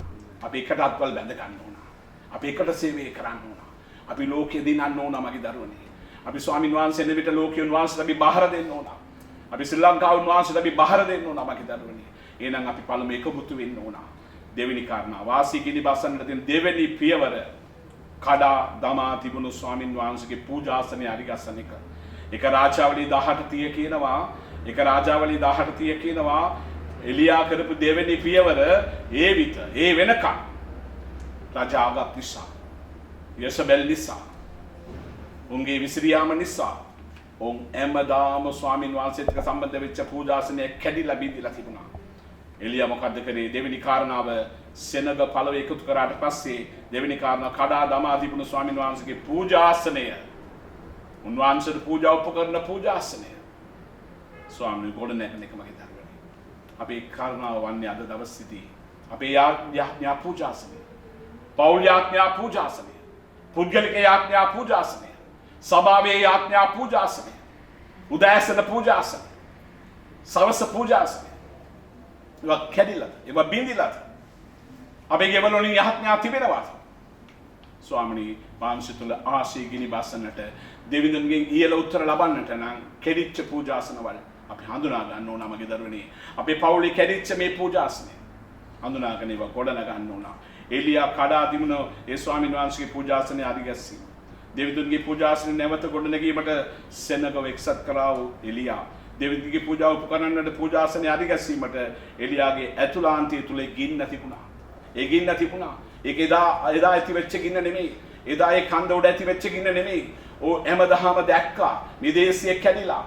අපි එකට අත්වල බැඳ ගන්න ඕන. අපි එකට සේවය කරන්න ඕන. අපි ලෝකෙ දිනන්න ඕන මගේ දරුවනේ. අපි ස්වාමීන් වහන්සේ එන විට ලෝකෙන් වහන්සේට අපි බාහිර දෙන්න ඕන. අපි ශ්‍රී ලංකාවෙන් වහන්සේට අපි බාහිර දෙන්න ඕන මගේ දරුවනේ. එහෙනම් අපි පළමු එකමුතු වෙන්න ඕන. දෙවෙනි කාරණා වාසී ගිනි බස්සන්නට තියෙන දෙවෙනි පියවර කඩා දමා තිබුණු ස්වාමීන් වහන්සේගේ පූජාසනය අරිගස්සන එක. එක රාජාවලී 18:30 කියනවා. එක රාජාවලී 18:30 කියනවා. එලියා කරපු දෙවෙනි පියවර ඒ වෙනකන් රජාගත් නිසා යසබෙල් නිසා උන්ගේ විසිරියාම නිසා උන් හැමදාම ස්වාමීන් වහන්සේත් එක්ක සම්බන්ධ වෙච්ච පූජාසනය කැඩිලා බිඳිලා තිබුණා. එලියා මොකද්ද කරේ? දෙවෙනි කාරණාව සෙනග පළව එකතු කරාට පස්සේ දෙවෙනි කාරණා කඩා දමා තිබුණු ස්වාමීන් වහන්සේගේ පූජාසනය උන්වහන්සේට පූජා උපකරන පූජාසනය ස්වාමීන් ගොඩ නැගෙන එක මගේ අපේ කාරණාව වන්නේ අද දවසේදී අපේ යාඥා පූජාසනය, පෞල් යාඥා පූජාසනය, පුද්ගලික යාඥා පූජාසනය, සභාවේ යාඥා පූජාසනය, උදෑසන පූජාසනය, සවස පූජාසනය. ඒවා කැඩිලාද? ඒවා බිඳිලාද? අපේ ගෙවල් වලින් යාඥා තිබෙනවාද? ස්වාමීනි වහන්සේ තුල ආශී ගිනි බස්සන්නට දෙවිඳුන්ගෙන් ඉහළ උත්තර ලබන්නට නම් කෙරිච්ච පූජාසනවල අපි හඳුනා ගන්න ඕන මගේ දරුවනේ. අපේ පවුලේ කැඩිච්ච මේ පූජාසනේ හඳුනාගෙන ඒවා ගොඩනගා ගන්න ඕන. එලියා කඩා තිබුණ ඒ ස්වාමීන් වහන්සේගේ පූජාසනේ අධිගැස්සීම. දෙවිඳුන්ගේ පූජාසනේ නැවත ගොඩනැගීමට සෙනගව එක්සත් කරා වූ එලියා. දෙවිඳුන්ගේ පූජාව උපකරන්නට පූජාසනේ අධිගැස්සීමට එලියාගේ ඇතුළාන්තය තුල ගින්න තිබුණා. ඒ ගින්න තිබුණා. ඒක එදා ඇති වෙච්ච ගින්න නෙමෙයි. එදා ඒ කන්ද උඩ ඇති වෙච්ච ගින්න නෙමෙයි. ඕ හැමදාම දැක්කා. මේ දේශය කැඩිලා,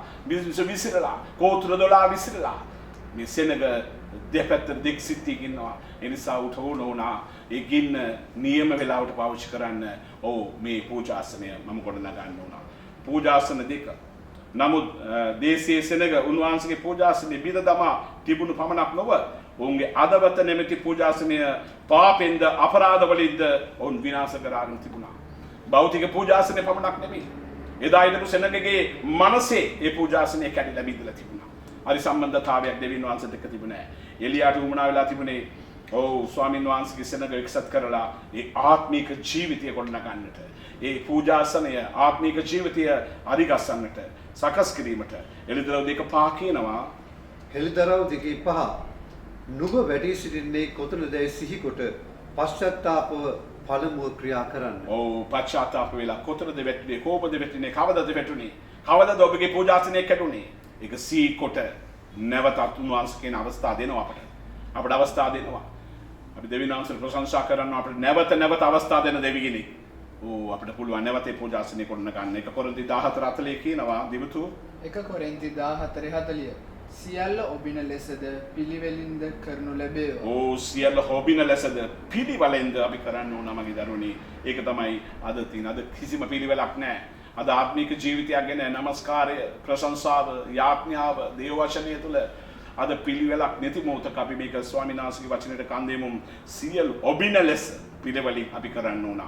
විසිරලා, කෝතුර දොලා විසිරලා. මේ සෙනග දෙපැත්තට දෙක් සිටී ඉන්නවා. ඒ නිසා උට වුණා ඒ ගින්න නියම වෙලාවට පාවිච්චි කරන්න. ඔව් මේ පූජාසනය මම ගොඩනගා ගන්න ඕන. පූජාසන දෙක. නමුත් දේශයේ සෙනග උන්වහන්සේගේ පූජාසනේ බිඳ දමා තිබුණු පමණක් නොව ඔවුන්ගේ අදවත නැමැති පූජාසනය පාපෙන්ද අපරාධ වලින්ද ඔවුන් විනාශ කරගෙන තිබුණා. භෞතික පූජාසනය පමණක් නෙමෙයි. එදා ඉඳපු සෙනගගේ මනසේ ඒ පූජාසනය කැඩිලා බිඳලා තිබුණා. හරි සම්බන්ධතාවයක් දෙවියන් වහන්සේට එක්ක තිබුණේ නැහැ. එලියාට උමනා වෙලා තිබුණේ ඔව් ස්වාමීන් වහන්සේගේ සෙනග එක්සත් කරලා ඒ ආත්මික ජීවිතය ගොඩනගන්නට. ඒ පූජාසනය ආත්මික ජීවිතය අධිගස්සන්නට සකස් කිරීමට. එළිදරව් දෙක පහ කියනවා.
හෙළිදරව් දෙකේ පහ නුඹ වැඩි සිටින්නේ කොතනදැයි සිහිකොට පශ්චාත්තාපව පළමුව ක්‍රියා කරන්න.
ඔව් පශ්චාත්තාප වෙලා කොතනද වැටුනේ, කොහොමද වැටුනේ, කවදද වැටුනේ, කවදද ඔබගේ පූජාසනය කැඩුනේ? ඒක සීකොට නැවතත් උන්වහන්සේ කියන අවස්ථා දෙනවා අපට. අපට අවස්ථා දෙනවා. අපි දෙවියන් වහන්සේට ප්‍රශංසා කරනවා අපිට නැවත අවස්ථා දෙන දෙවියනි. ඕ අපිට පුළුවන් නැවතේ පූජාසනය කරන ගන්න. 1 කොරින්ති 14:40 කියනවා දිවතු
1 කොරින්ති 14:40 සියල්ල ඔබින ලෙසද පිළිවෙලින්ද කරනු ලැබේවා.
ඕ සියල්ල ඔබින ලෙසද පිළිවෙලින්ද අපි කරන්න ඕන මගේ දරුවනි. ඒක තමයි අද තියෙන. අද කිසිම පිළිවෙලක් නැහැ. අද ආත්මික ජීවිතයක් ගැන නමස්කාරය, ප්‍රශංසාව, යාඥාව, දේව වචනය තුළ අද පිළිවෙලක් නැති මොහොතක අපි මේක ස්වාමීන් වහන්සේගේ වචනයට කන් දෙමු. සියලු ඔබින ලෙස පිළිවෙලින් අපි කරන්න ඕන.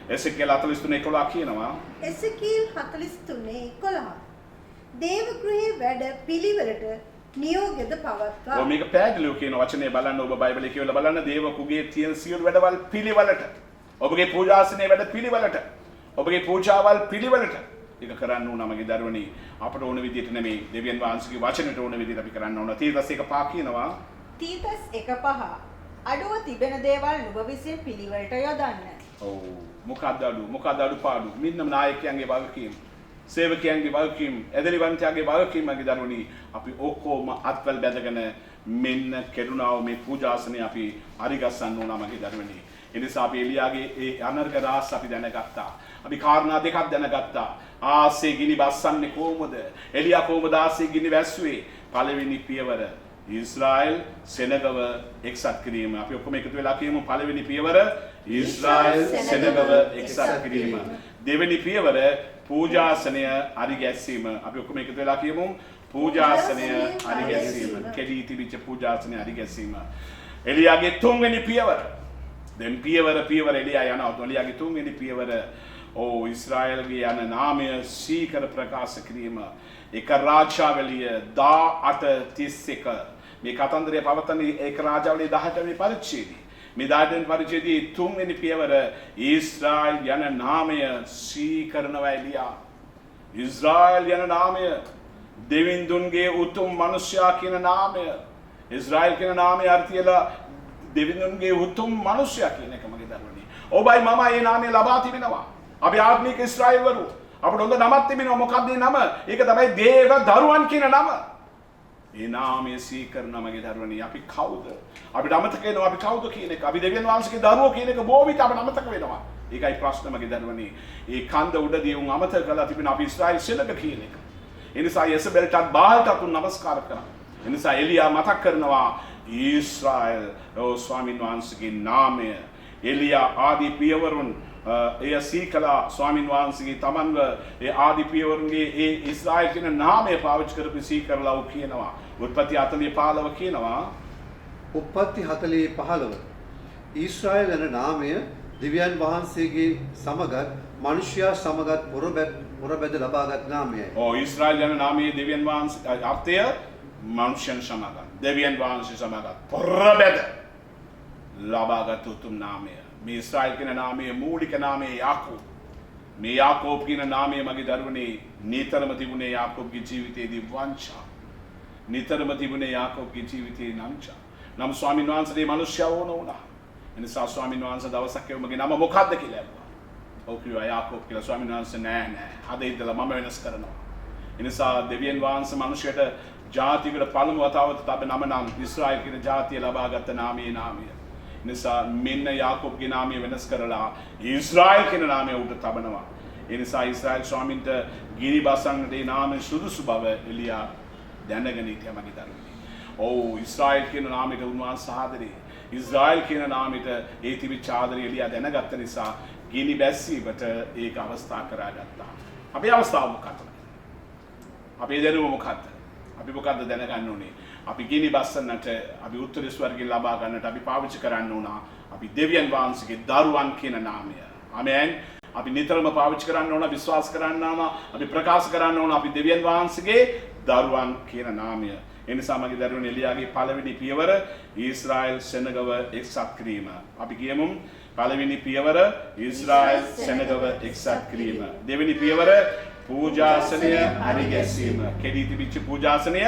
එසේකියල් 43:11 කියනවා.
එසේකියල් 43:11 දේව ගෘහයේ වැඩ පිළිවෙලට නියෝගයද පවත්වා.
මේක පැහැදිලිව කියන වචනේ බලන්න ඔබ බයිබලයේ කියවලා බලන්න දේවකුගේ තියෙන සියලු වැඩවල් පිළිවෙලට. ඔබගේ පූජාසනයේ වැඩ පිළිවෙලට. ඔබගේ පූජාවල් පිළිවෙලට. ඒක කරන්න ඕන මගේ දරුවනි. අපට ඕන විදිහට නෙමෙයි දෙවියන් වහන්සේගේ වචනට ඕන විදිහට අපි කරන්න ඕන. තීතස් 1:5 කියනවා.
තීතස් 1:5 අඩුව තිබෙන දේවල් නුඹ විසින් පිළිවෙලට යොදන්න.
ඔව් මොකක්ද අඩුපාඩු මෙන්න නායකයන්ගේ වගකීම්, සේවකයන්ගේ වගකීම්, එදලිවන්තයන්ගේ වගකීම් මගේ දරුවනි. අපි ඔක්කොම අත්වල බැඳගෙන මෙන්න කෙරුණාව මේ පූජාසනය අපි හරිගස්සන්න ඕන මගේ දරුවනි. ඒ නිසා අපි එලියාගේ ඒ අනර්ග රාස් අපි දැනගත්තා. අපි කාරණා දෙකක් දැනගත්තා. ආසේ ගිනි බස්සන්නේ කොහොමද? එලියා කොහොමද ආසේ ගිනි වැස්සුවේ? පළවෙනි පියවර ඊශ්‍රායල් සෙනගව එක්සත් කිරීම. අපි ඔක්කොම එකතු වෙලා කියමු පළවෙනි පියවර ඊශ්‍රායල් සෙනගව එක්සත් කිරීම. දෙවෙනි පියවර පූජාසනය අරිගැස්සීම. අපි ඔක්කොම එකතු වෙලා කියමු පූජාසනය අරිගැස්සීම. කෙලී තිබිච්ච පූජාසනය අරිගැස්සීම. එලියාගේ තුන්වෙනි පියවර. දැන් පියවර එලියා යනවා. එලියාගේ තුන්වෙනි පියවර ඕ ඊශ්‍රායල්ගේ යන නාමය සීකර ප්‍රකාශ කිරීම. එක රාජාවලිය 18:31 මේ කතන්දරය පවත්වන්නේ ඒක රාජාවලිය 18 වෙනි පරිච්ඡේදයේ. මේ 18 වෙනි පරිච්ඡේදයේ තුන්වෙනි පියවර ඊශ්‍රායල් යන නාමය සීකරනවා එලියා. ඊශ්‍රායල් යන නාමය දෙවිඳුන්ගේ උතුම් මිනිසයා කියන නාමය. ඊශ්‍රායල් කියන නාමයේ අර්ථයලා දෙවිඳුන්ගේ උතුම් මිනිසයා කියන එක මගේ දරුවනි. ඔබයි මම මේ නාමය ලබා තිබෙනවා. අපි ආත්මික ඊශ්‍රායල් වරු. අපිට හොඳ නමක් තිබෙනවා. මොකක්ද මේ නම? ඒක තමයි දේව දරුවන් කියන නම. ඒ නාමය සීකරන මගේ දරුවනි. අපි කවුද? අපිට අමතක වෙනවා අපි කවුද කියන එක. අපි දෙවියන් වහන්සේගේ දරුවෝ කියන එක බොහෝ විට අපිට අමතක වෙනවා. ඒකයි ප්‍රශ්න මගේ දරුවනි. ඒ කන්ද උඩදී උන් අමතක කරලා තිබෙන අපි ඊශ්‍රායල් සෙනග කියන එක. ඒ නිසා යසබෙල්ටත් බාල්ටත් උන් නමස්කාර කරා. ඒ නිසා එලියා මතක් කරනවා ඊශ්‍රායල් ස්වාමීන් වහන්සේගේ නාමය. එලියා ආදී පියවරුන් එය සීකලා ස්වාමීන් වහන්සේගේ තමන්ව ඒ ආදී පියවරුන්ගේ ඒ ඊශ්‍රායල් කියන නාමය පාවිච්චි කරපු සීකරලා උ කියනවා. උත්පත්ති 40:15 කියනවා.
උත්පත්ති 40:15 ඊශ්‍රායල් යන නාමය දිව්‍යයන් වහන්සේගේ සමගත් මිනිසයා සමගත් පොරබැද ලබාගත් නාමයයි.
ඊශ්‍රායල් යන නාමයේ දෙවියන් වහන්සේ අර්ථය මනුෂ්‍යයන් සමගත් දෙවියන් වහන්සේ සමගත් පොරබැද ලබාගත් උතුම් නාමය. මේ ඊශ්‍රායල් කියන නාමයේ මූලික නාමය යාකෝබ්. මේ යාකෝබ් කියන නාමය මගේ දරුවනේ නිතරම තිබුණේ යාකෝබ්ගේ ජීවිතයේදී වංචා. නිතරම තිබුණේ යාකෝබ්ගේ ජීවිතයේ නංචා. නම් ස්වාමීන් වහන්සේ මිනිස්යා වුණ වුණා. එනිසා ස්වාමීන් වහන්සේ දවසක් එවමගේ නම මොකක්ද කියලා ඇහුවා. ඔව් කිව්වා යාකෝබ් කියලා. ස්වාමීන් වහන්සේ නෑ අද ඉඳලා මම වෙනස් කරනවා. එනිසා දෙවියන් වහන්සේ මිනිසයාට ජාතියකට පළමු වතාවට තබ නම නම් ඊශ්‍රායල් කියන ජාතිය ලබාගත් නාමයේ නාමය. එනිසා මෙන්න යාකෝබ්ගේ නාමය වෙනස් කරලා ඊශ්‍රායල් කියන නාමය උට තබනවා. එනිසා ඊශ්‍රායල් ස්වාමීන්ට ගිනි බසන්නට ඒ නාමය සුදුසු බව එලියා දැනගෙන හිටියා මගේ දරුවනේ. ඔව් ඊශ්‍රායල් කියන නාමයට උන්වහන්සේ ආදරේ. ඊශ්‍රායල් කියන නාමයට ඒ තිබිච්ච ආදරය එලියා දැනගත්ත නිසා ගිනි බැස්සීමට ඒක අවස්ථා කරගත්තා. අපේ අවස්ථාව මොකක්ද? අපේ දැනුම මොකක්ද? අපි මොකක්ද දැනගන්න ඕනේ? අපි ගිනි බස්සන්නට, අපි උත්තර ස්වර්ගය ලබා ගන්නට අපි පාවිච්චි කරන්න ඕන අපි දෙවියන් වහන්සේගේ දරුවන් කියන නාමය. ආමෙන්. අපි නිතරම පාවිච්චි කරන්න ඕන, විශ්වාස කරන්න ඕන, අපි ප්‍රකාශ කරන්න ඕන අපි දෙවියන් වහන්සේගේ දරුවන් කියන නාමය. එනිසා මගේ දරුවනේ එලියාගේ පළවෙනි පියවර ඊශ්‍රායල් සෙනගව එක්සත් කිරීම. අපි කියමු පළවෙනි පියවර ඊශ්‍රායල් සෙනගව එක්සත් කිරීම. දෙවෙනි පියවර පූජාසනය හරිගැසීම. කෙඩි තිබිච්ච පූජාසනය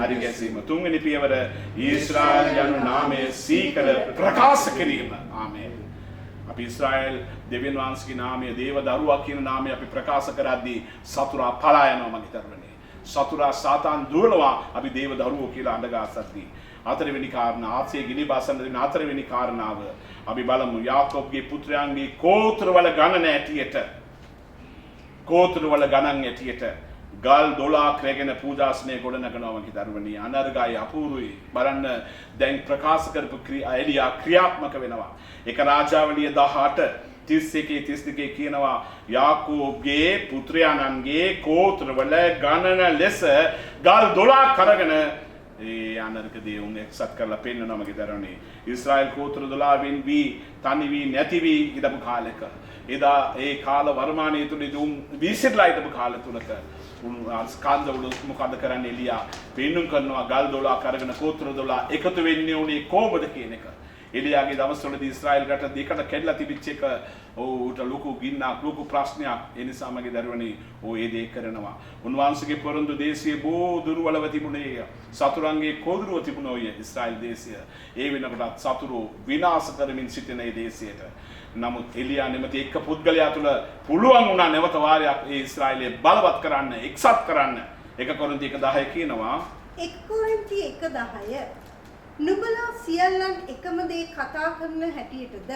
හරිගැසීම. තුන්වෙනි පියවර ඊශ්‍රායල් යනු නාමය සීකර ප්‍රකාශ කිරීම. ආමේන්. අපි ඊශ්‍රායල් දෙවියන් වහන්සේගේ නාමය දේව දරුවා කියන නාමය අපි ප්‍රකාශ කරද්දී සතුරා පලා යනවා මගේ දරුවනේ. සතුරා සාතාන් දුවනවා අපි දේව දරුවෝ කියලා අඬගාසද්දී. හතරවෙනි කාරණා ආසේ ගිනි බසන්න දෙන හතරවෙනි කාරණාව අපි බලමු යාකෝබ්ගේ පුත්‍රයන්ගේ කෝත්‍රවල ගණන ඇටියට ගල් 12ක් රැගෙන පූජාසනය ගොඩනගනවා මගේ දරුවනේ. අනර්ගයි අපූර්වයි. බලන්න දැන් ප්‍රකාශ කරපු එලියා ක්‍රියාත්මක වෙනවා. එක රාජාවලිය 18:31-32 කියනවා යාකෝබ්ගේ පුත්‍රයන්ගේ කෝත්‍රවල ගණන ලෙස ගල් 12ක් අරගෙන ඒ අනර්ග දේවුන් එක්සත් කරලා පෙන්නනවා මගේ දරුවනේ. ඊශ්‍රායල් කෝත්‍ර 12 වී තනි වී නැති වී ඉඳපු කාලෙක එදා ඒ කාල වර්මාණය තුල දුම් විසිරලා ඉඳපු කාල තුලක ස්කන්ධවල මොකද කරන්නේ එලියා පෙන්නුම් කරනවා ගල් 12ක් අරගෙන කෝත්‍ර 12 එකතු වෙන්නේ උනේ කොහොමද කියන එක. එලියාගේ දවස්වලදී ඊශ්‍රායල් රට දෙකට කැඩලා තිබිච්ච එක ඌට ලොකු ගින්නක් ලොකු ප්‍රශ්නයක්. ඒ නිසා මගේ දරුවනේ ඌ ඒ දේ කරනවා. උන්වහන්සේගේ පොරොන්දු දේශයේ බොහෝ දුර්වලව තිබුණේ සතුරන්ගේ කොදුරුව තිබුණෝය ඊශ්‍රායල් දේශය. ඒ වෙනකොටත් සතුරු විනාශ කරමින් සිටින ඒ දේශයට. නමුත් එලියා නැමැති එක්ක පුද්ගලයා තුළ පුළුවන් වුණා නැවත වාරයක් ඒ ඊශ්‍රායලය බලවත් කරන්න, එක්සත් කරන්න. 1 කොරින්ති 1:10 කියනවා
1 කොරින්ති 1:10 නුඹලා සියල්ලන් එකම දේ කතා කරන හැටියටද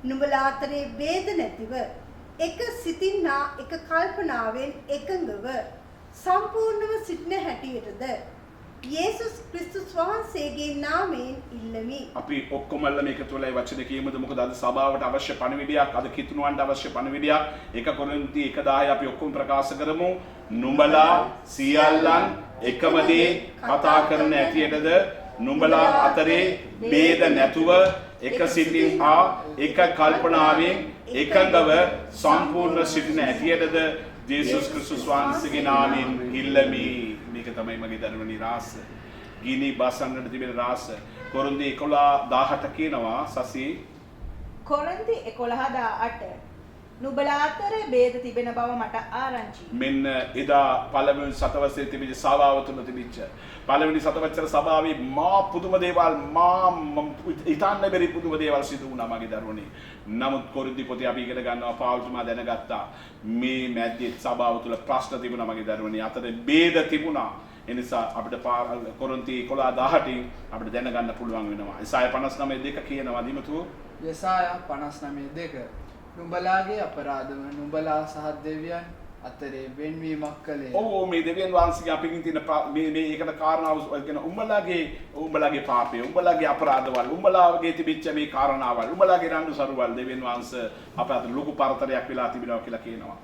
නුඹලා අතරේ ભેද නැතිව එක සිතින් හා එක කල්පනාවෙන් එකඟව සම්පූර්ණව සිටින හැටියටද යේසුස් ක්‍රිස්තුස් වහන්සේගේ නාමයෙන් ඉල්ලමි. අපි
ඔක්කොමල්ල මේක තුලයි වචන කියමුද? මොකද අද සභාවට අවශ්‍ය පණිවිඩයක්, අද කිතුණුවන්ට අවශ්‍ය පණිවිඩයක් 1 කොරින්ති 1:10 අපි ඔක්කොම ප්‍රකාශ කරමු. නුඹලා සියල්ලන් එකම දේ කතා කරන හැටියටද නුඹලා අතරේ ભેද නැතුව එක සිතින් හා එක කල්පනාවෙන් එකඟව සම්පූර්ණ සිටින හැටියටද ජේසුස් ක්‍රිස්තුස් වහන්සේගේ නාමයෙන් ඉල්ලමි. මේක තමයි මගේ දරුවනි රාස. ගිනි බසන්නට තිබෙන රාස. කොරින්ති 11:18 කියනවා සසි.
කොරින්ති 11:18 නුඹලා අතරේ ભેද තිබෙන බව මට ආරංචි.
මෙන්න එදා පළවෙනි සතවර්ෂයේ තිබිච්ච සභාව තුළ තිබිච්ච පළවෙනි සතවර්ෂ සභාවේ මා පුදුම දේවල් ඉතාන්න බැරි පුදුම දේවල් සිදු වුණා මගේ දරුවනේ. නමුත් කොරින්ති පොතේ අපි ඉගෙන ගන්නවා පාවුල්තුමා දැනගත්තා මේ මැද්දේ සභාව තුළ ප්‍රශ්න තිබුණා මගේ දරුවනේ. අතරේ ભેද තිබුණා. එනිසා අපිට කොරින්ති 11:18 අපිට දැනගන්න පුළුවන් වෙනවා. යසායා 59:2 කියනවා දිමතු.
යසායා 59:2 නුඹලාගේ අපරාධම නුඹලා සහ දෙවියන් අතරේ වෙන්වීමක් කළේ.
ඔව් මේ දෙවියන් වහන්සේගේ අපින් තියෙන මේ ඒකට කාරණාව කියන උඹලාගේ පාපය, උඹලාගේ අපරාධවල, උඹලාගේ තිබිච්ච මේ කාරණාවල්, උඹලාගේ රණ්ඩු සරුවල් දෙවියන් වහන්සේ අපට ලොකු පරතරයක් වෙලා තිබෙනවා කියලා කියනවා.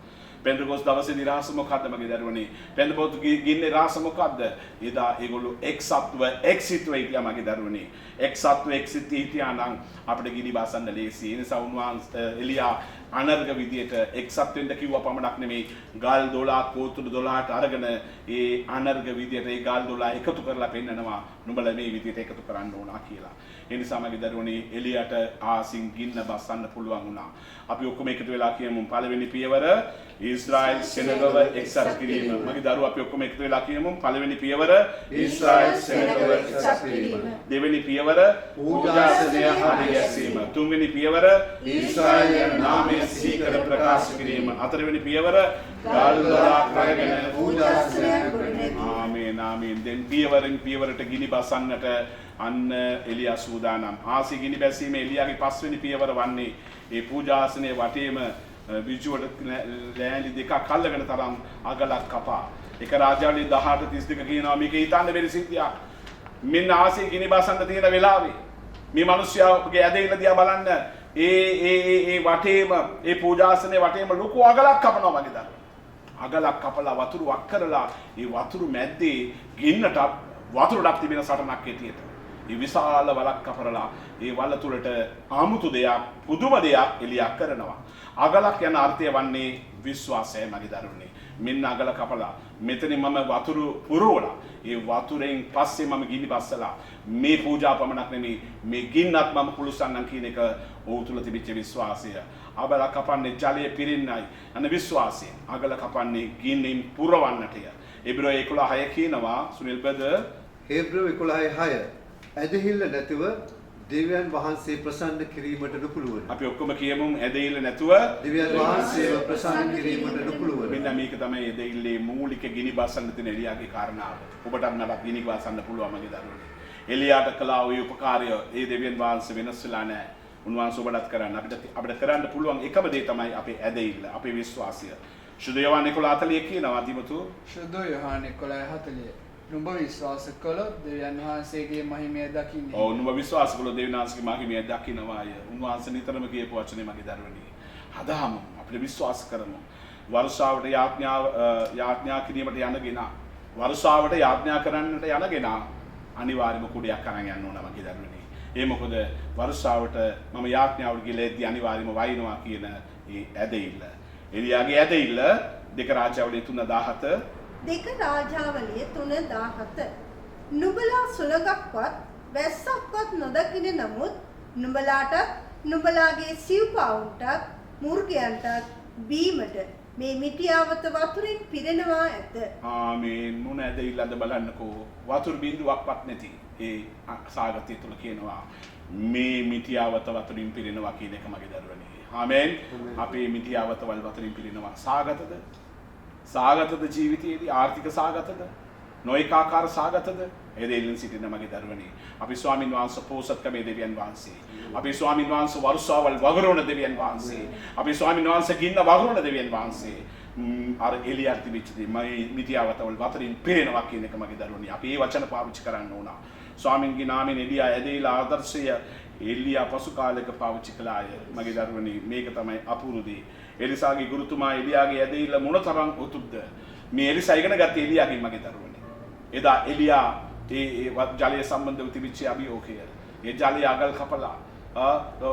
පෙන්තෙකොස් දවසේදී රාස මොකද්ද මගේ දරුවනේ? පෙන්තෙකොස් ගින්නේ රාස මොකද්ද? එදා ඒගොල්ලෝ එක්සත්ව එක්සිට්ව හිටියා මගේ දරුවනේ. එක්සත්ව එක්සිට් හිටියා නම් අපිට ගිනි බසන්න ලේසි. ඒ නිසා උන්වහන්සේ එලියා අනර්ග විදියට එක්සත් වෙන්න කිව්වා පමණක් නෙමෙයි ගල් 12 කෝතුරු 12ට අරගෙන ඒ අනර්ග විදියට ඒ ගල් 12 එකතු කරලා පෙන්නනවා නුඹලා මේ විදියට එකතු කරන්න ඕනා කියලා. ඒ නිසා මගේ දරුවනේ එළියට ආසින් ගින්න බස්සන්න පුළුවන් වුණා. අපි ඔක්කොම එකතු වෙලා කියමු පළවෙනි පියවර ඊශ්‍රායෙල් සෙනගව එක්සත් කිරීම. මගේ දරුවෝ අපි ඔක්කොම එකතු වෙලා කියමු පළවෙනි පියවර ඊශ්‍රායෙල් සෙනගව එක්සත් කිරීම. දෙවෙනි පියවර පූජාසනය හරි ගැසීම. තුන්වෙනි පියවර ඊශ්‍රායෙල් නාමයේ සීකර ප්‍රකාශ කිරීම. හතරවෙනි පියවර ගල්දොරක් රැගෙන පූජාසනය ආමේන් ආමේන්. දැන් පියවරෙන් පියවරට ගිනි බසන්නට අන්න එලියා සූදානම්. ආසි ගිනි බැසීම එලියාගේ පස්වෙනි පියවර වන්නේ ඒ පූජාසනයේ වටේම විජුවට ලෑලි දෙකක් අල්ලගෙන තරම් අගලක් කපා. එක රාජාවලිය 18:32 කියනවා මේක හිතන්න බැරි සිද්ධියක්. මෙන්න ආසි ගිනි බසන්න තියෙන වෙලාවේ මේ මිනිස්යාගේ ඇදහිල්ල දිහා බලන්න ඒ වටේම ඒ පූජාසනයේ වටේම ලොකු අගලක් කපනවා වගේ දරුවා. අගලක් කපලා වතුරු වක් කරලා ඒ වතුරු මැද්දේ ගින්නට වතුරක් තිබෙන සටනක් ඇටියට. ඒ විශාල වලක් කපරලා ඒ වල තුලට ආමුතු දෙයක් පුදුම දෙයක් එලියක් කරනවා. අගලක් යන අර්ථය වන්නේ විශ්වාසය මගේ දරුවනේ. මෙන්න අගල කපලා මෙතනින් මම වතුරු පුරවලා ඒ වතුරෙන් පස්සේ මම ගිනි බස්සලා මේ පූජා පමණක් නෙමෙයි මේ ගින්නත් මම පුළුසන්නම් කියන එක ඔහු තුල තිබිච්ච විශ්වාසය. අගල කපන්නේ ජලය පිරින්නයි අන්න විශ්වාසය. අගල කපන්නේ ගින්නෙන් පුරවන්නටය. එබ්‍රෝ 11:6 කියනවා සුනිල් බද
හේබ්‍රව 11:6 ඇදහිල්ල නැතිව දෙවියන් වහන්සේ ප්‍රසන්න කිරීමට නුපුළුවන.
අපි ඔක්කොම කියමු ඇදහිල්ල නැතුව
දෙවියන් වහන්සේව ප්‍රසන්න කිරීමට නුපුළුවන.
මෙන්න මේක තමයි ඇදහිල්ලේ මූලික ගිනි බස්සන්න තියෙන එලියාගේ කාරණාව. ඔබට අන්නවත් ගිනි බස්සන්න පුළුවන් මගේ දරුවනේ. එලියාට කළා ওই උපකාරය ඒ දෙවියන් වහන්සේ වෙනස් වෙලා නැහැ. උන්වහන්සේ ඔබටත් කරන්න අපිට කරන්න පුළුවන් එකම දේ තමයි අපේ ඇදහිල්ල, අපේ විශ්වාසය. ශුද්ධ යෝහන් 11:40 කියනවා තිමතු.
ශුද්ධ යෝහන් 11:40 නුඹ විශ්වාස කළොත් දෙවියන් වහන්සේගේ මහිමය දකින්නේ.
ඔව් නුඹ විශ්වාස කළොත් දෙවියන් වහන්සේගේ මහිමය දකින්නවාය. උන්වහන්සේ නිතරම කියපු වචනේ මගේ දරුවනේ. හදාමු අපිට විශ්වාස කරමු. වර්ෂාවට යාඥා කිරීමට යනගෙන වර්ෂාවට යාඥා කරන්නට යනගෙන අනිවාර්යම කුඩයක් අරන් යන්න ඕන මගේ දරුවනේ. ඒ මොකද වර්ෂාවට මම යාඥාවට ගිහලා එද්දී අනිවාර්යම වයින්නවා කියන ඒ ඇදහිල්ල. එලියාගේ ඇදහිල්ල දෙක රාජාවලිය 3:17
දෙක රාජාවලිය 3:17 නුඹලා සුළඟක්වත් වැස්සක්වත් නොදකින නමුත් නුඹලාටත් නුඹලාගේ සිව්පාවුන්ටත් මුර්ගයන්ටත් බීමට මේ මිටියාවත වතුරින් පිරෙනවා ඇත.
ආමේන්. මොන ඇදහිල්ලද බලන්නකෝ. වතුර බිඳුවක්වත් නැති ඒ සාගතය තුල කියනවා මේ මිටියාවත වතුරින් පිරෙනවා කියන එක මගේ දරුවනේ. ආමේන්. අපේ මිටියාවත වල වතුරින් පිරෙනවා. සාගතද? සාගතද ජීවිතයේදී ආර්ථික සාගතද නොඑක ආකාර සාගතද එදෙල්ලෙන් සිටින මගේ දරුවනේ අපි ස්වාමින් වහන්සේ පෝසත්කමේ දෙවියන් වහන්සේ අපි ස්වාමින් වහන්සේ වර්ෂාවල් වගරවන දෙවියන් වහන්සේ අපි ස්වාමින් වහන්සේ ගින්න වගරවන දෙවියන් වහන්සේ අර එලියා තිබිච්චදී මගේ මිත්‍යාවතවල් වතරින් පේනවා කියන එක මගේ දරුවනේ අපි මේ වචන පාවිච්චි කරන්න ඕන ස්වාමින්ගේ නාමයෙන් එලියා ඇදීලා ආදර්ශය එලියා පසු කාලයක පාවිච්චි කළාය මගේ දරුවනේ මේක තමයි අපූර්ව දේ එලිසාගේ ගුරුතුමා එලියාගේ ඇදහිල්ල මොනතරම් උතුම්ද මේ එලිසා ඉගෙන ගත්තේ එලියාගෙන් මගේ දරුවනේ එදා එලියා ඒ ජලය සම්බන්ධව තිබිච්ච අභියෝගය ඒ ජලය අගල් කපලා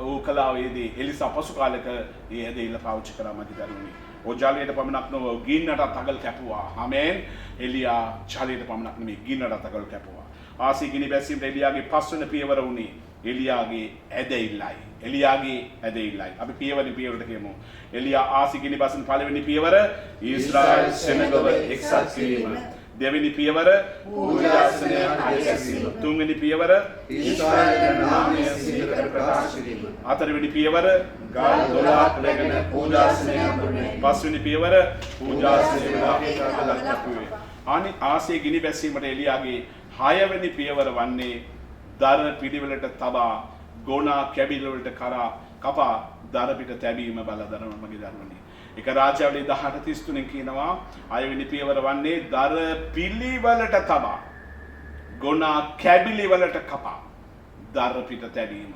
ඕකලා වේදී එලිසා පසු කාලයක ඒ ඇදහිල්ල පාවිච්චි කරා මගේ දරුවනේ ඔය ජලයට පමණක් නොව ගින්නට අගල් කැපුවා ආමෙන් එලියා ජලයට පමණක් නෙමෙයි ගින්නට අගල් කැපුවා ආසී ගිනි බැසීමට එලියාගේ පස්වෙනි පියවර වුණේ එලියාගේ ඇදහිල්ලයි එලියාගේ ඇදහිල්ලයි අපි පියවරට කියමු එලියා ආසී ගිනි බසින පළවෙනි පියවර ඊශ්‍රායෙල් සෙනගව එක්සත් කිරීම දෙවෙනි පියවර පූජාසනය හරියසීම තුන්වෙනි පියවර
ඊශ්‍රායෙල් නාමයේ සීකර ප්‍රකාශ කිරීම
හතරවෙනි පියවර ගල් 12ක් ලැබෙන පූජාසනය පස්වෙනි පියවර පූජාසනය අනි ආසී ගිනි බැසීමට එලියාගේ හයවෙනි පියවර වන්නේ දර පිළිවෙලට තබා ගෝනා කැබිල වලට කපා දර පිට තැබීම බලදරන මගේ දරුවනේ. එක රාජාවලිය 18:33 කියනවා අයවෙනි පියවර වන්නේ දර පිළිවෙලට තබා ගෝනා කැබිලි වලට කපා දර පිට තැබීම.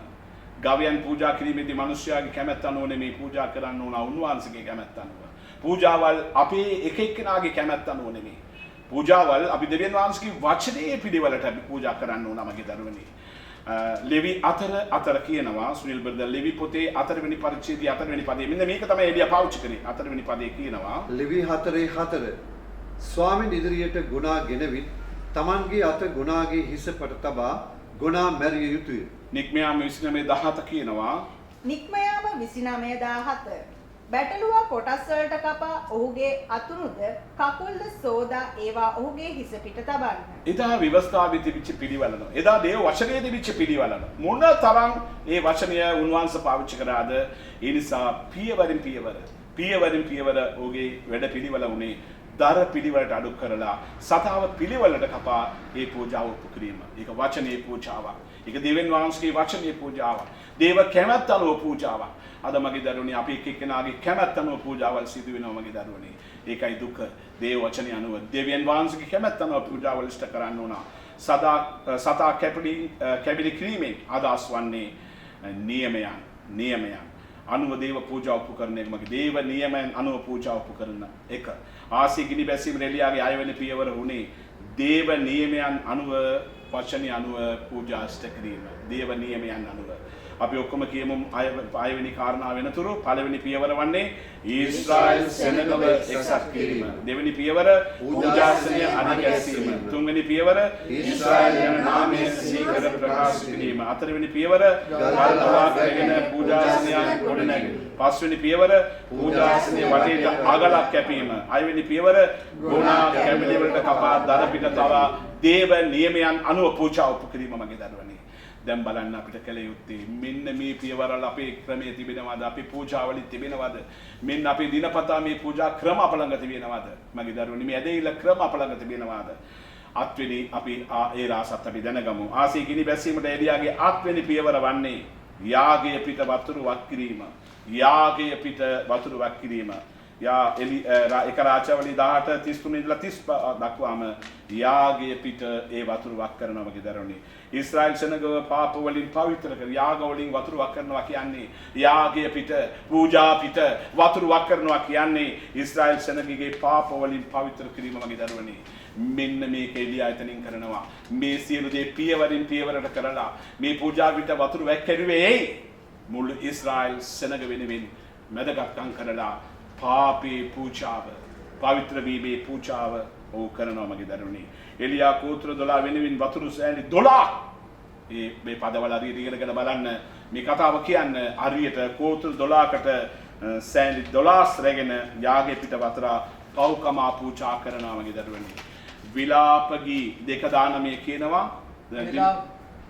ගවයන් පූජා කිරීමේදී මිනිස්යාගේ කැමැත්ත අනුව නෙමේ පූජා කරන්න ඕන උන්වහන්සේගේ කැමැත්ත අනුව. පූජාවල් අපේ එක එක්කෙනාගේ කැමැත්ත අනුව නෙමේ. පූජාවල් අපි දෙවියන් වහන්සේගේ වචනේ පිළිවෙලට අපි පූජා කරන්න ඕන මගේ දරුවනේ. ලෙවි අතර කියනවා සුනිල් බර්දල් ලෙවි පොතේ 4 වෙනි පරිච්ඡේදයේ 4 වෙනි පදයේ මෙන්න මේක තමයි එලියා පාවිච්චි කරේ 4 වෙනි පදයේ කියනවා
ලෙවි 4:4 ස්වාමීන් ඉදිරියට ගුණා ගෙනවිත් තමන්ගේ අත ගුණාගේ හිස පට තබා ගොනා මැරිය යුතුය.
නික්මයාම 29:17 කියනවා
නික්මයාම 29:17 බැටළුවා කොටස් වලට කපා ඔහුගේ අතුරුද කකුල්ද සෝදා ඒවා ඔහුගේ හිස පිට තබන්න.
එදා විවස්ථාවේ තිබිච්ච පිළිවෙලන. එදා දේව වචනේ තිබිච්ච පිළිවෙලන. මොන තරම් ඒ වචනය උන්වහන්සේ පාවිච්චි කරාද? ඒ නිසා පියවරින් පියවර ඔහුගේ වැඩ පිළිවෙල උනේ දර පිළිවෙලට අඩු කරලා සතාව පිළිවෙලට කපා ඒ පූජාව උප කිරීම. ඒක වචනේ පූජාවක්. ඒක දෙවියන් වහන්සේගේ වචනේ පූජාවක්. දේව කැමැත්ත අනුව පූජාවක්. අද මගේ දරුවනේ අපි එක් එක්කෙනාගේ කැමැත්ත අනුව පූජාවල් සිදු වෙනවා මගේ දරුවනේ. ඒකයි දුක. දේව වචනේ අනුව දෙවියන් වහන්සේගේ කැමැත්ත අනුව පූජාවල් ඉෂ්ට කරන්න ඕන. සතා කැපිලි කිරීමෙන් අදහස් වන්නේ නියමයන් අනුව දේව පූජා උපකරණ එක මගේ දේව නියමයන් අනුව පූජා උපකරණ එක. ආසී ගිනි බැසීම රෙලියාගේ 6 වෙනි පියවර උනේ දේව නියමයන් අනුව වචනේ අනුව පූජා ඉෂ්ට කිරීම. දේව නියමයන් අනුව අපි ඔක්කොම කියමු 6 වෙනි කාරණාව වෙනතුරු පළවෙනි පියවර වන්නේ ඊශ්‍රායෙල් සෙනගව එක්සත් කිරීම. දෙවෙනි පියවර පූජාසනය අධිගැසීම. තුන්වෙනි පියවර ඊශ්‍රායෙල් යන නාමය සීකර ප්‍රකාශ කිරීම. හතරවෙනි පියවර ගල්වා කරගෙන පූජාසනය ගොඩනැගීම. පස්වෙනි පියවර පූජාසනය වටේට අගලක් කැපීම. හයවෙනි පියවර ගුණා කැමිලි වලට කපා දර පිට තවා දේව නියමයන් අනුව පූජා උපකිරීම මගේ දරුවනේ. දැන් බලන්න අපිට කළ යුත්තේ මෙන්න මේ පියවරල් අපේ ක්‍රමයේ තිබෙනවද? අපේ පූජාවලින් තිබෙනවද? මෙන්න අපේ දිනපතා මේ පූජා ක්‍රම අප ළඟ තිබෙනවද? මගේ දරුවනේ මේ ඇදහිල්ල ක්‍රම අප ළඟ තිබෙනවද? අත්වෙනි අපි ඒ රාසත් අපි දැනගමු. ආසී ගිනි බැසීමට එලියාගේ අත්වෙනි පියවර වන්නේ යාගය පිට වතුරු වක් කිරීම. යාගය පිට වතුරු වක් කිරීම. එක රාජාවලි 18:33 ඉඳලා 35 දක්වාම යාගය පිට ඒ වතුරු වක් කරනවා මගේ දරුවනේ. ඊශ්‍රායෙල් සෙනගව පාප වලින් පවිත්‍ර කර යාග වලින් වතුරු වක් කරනවා කියන්නේ යාගය පිට පූජා පිට වතුරු වක් කරනවා කියන්නේ ඊශ්‍රායෙල් සෙනගගේ පාප වලින් පවිත්‍ර කිරීම මගේ දරුවනේ. මෙන්න මේක එලියා එතනින් කරනවා. මේ සියලු දේ පියවරින් පියවරට කරලා මේ පූජා පිට වතුරු වැක් කරුවේ මුළු ඊශ්‍රායෙල් සෙනග වෙනුවෙන් මැදගත්කම් කරලා පාපේ පූජාව පවිත්‍ර වීමේ පූජාව ඕ කරනවා මගේ දරුවනේ. එලියා කෝත්‍ර 12 වෙනුවෙන් වතුරු සෑලි 12 මේ පදවල හරියට ඉගෙනගෙන බලන්න මේ කතාව කියන්න හරියට කෝත්‍ර 12කට සෑලි 12 රැගෙන යාගේ පිට වතර පව්කමා පූජා කරනවා මගේ දරුවනේ. විලාප ගී 2:19 කියනවා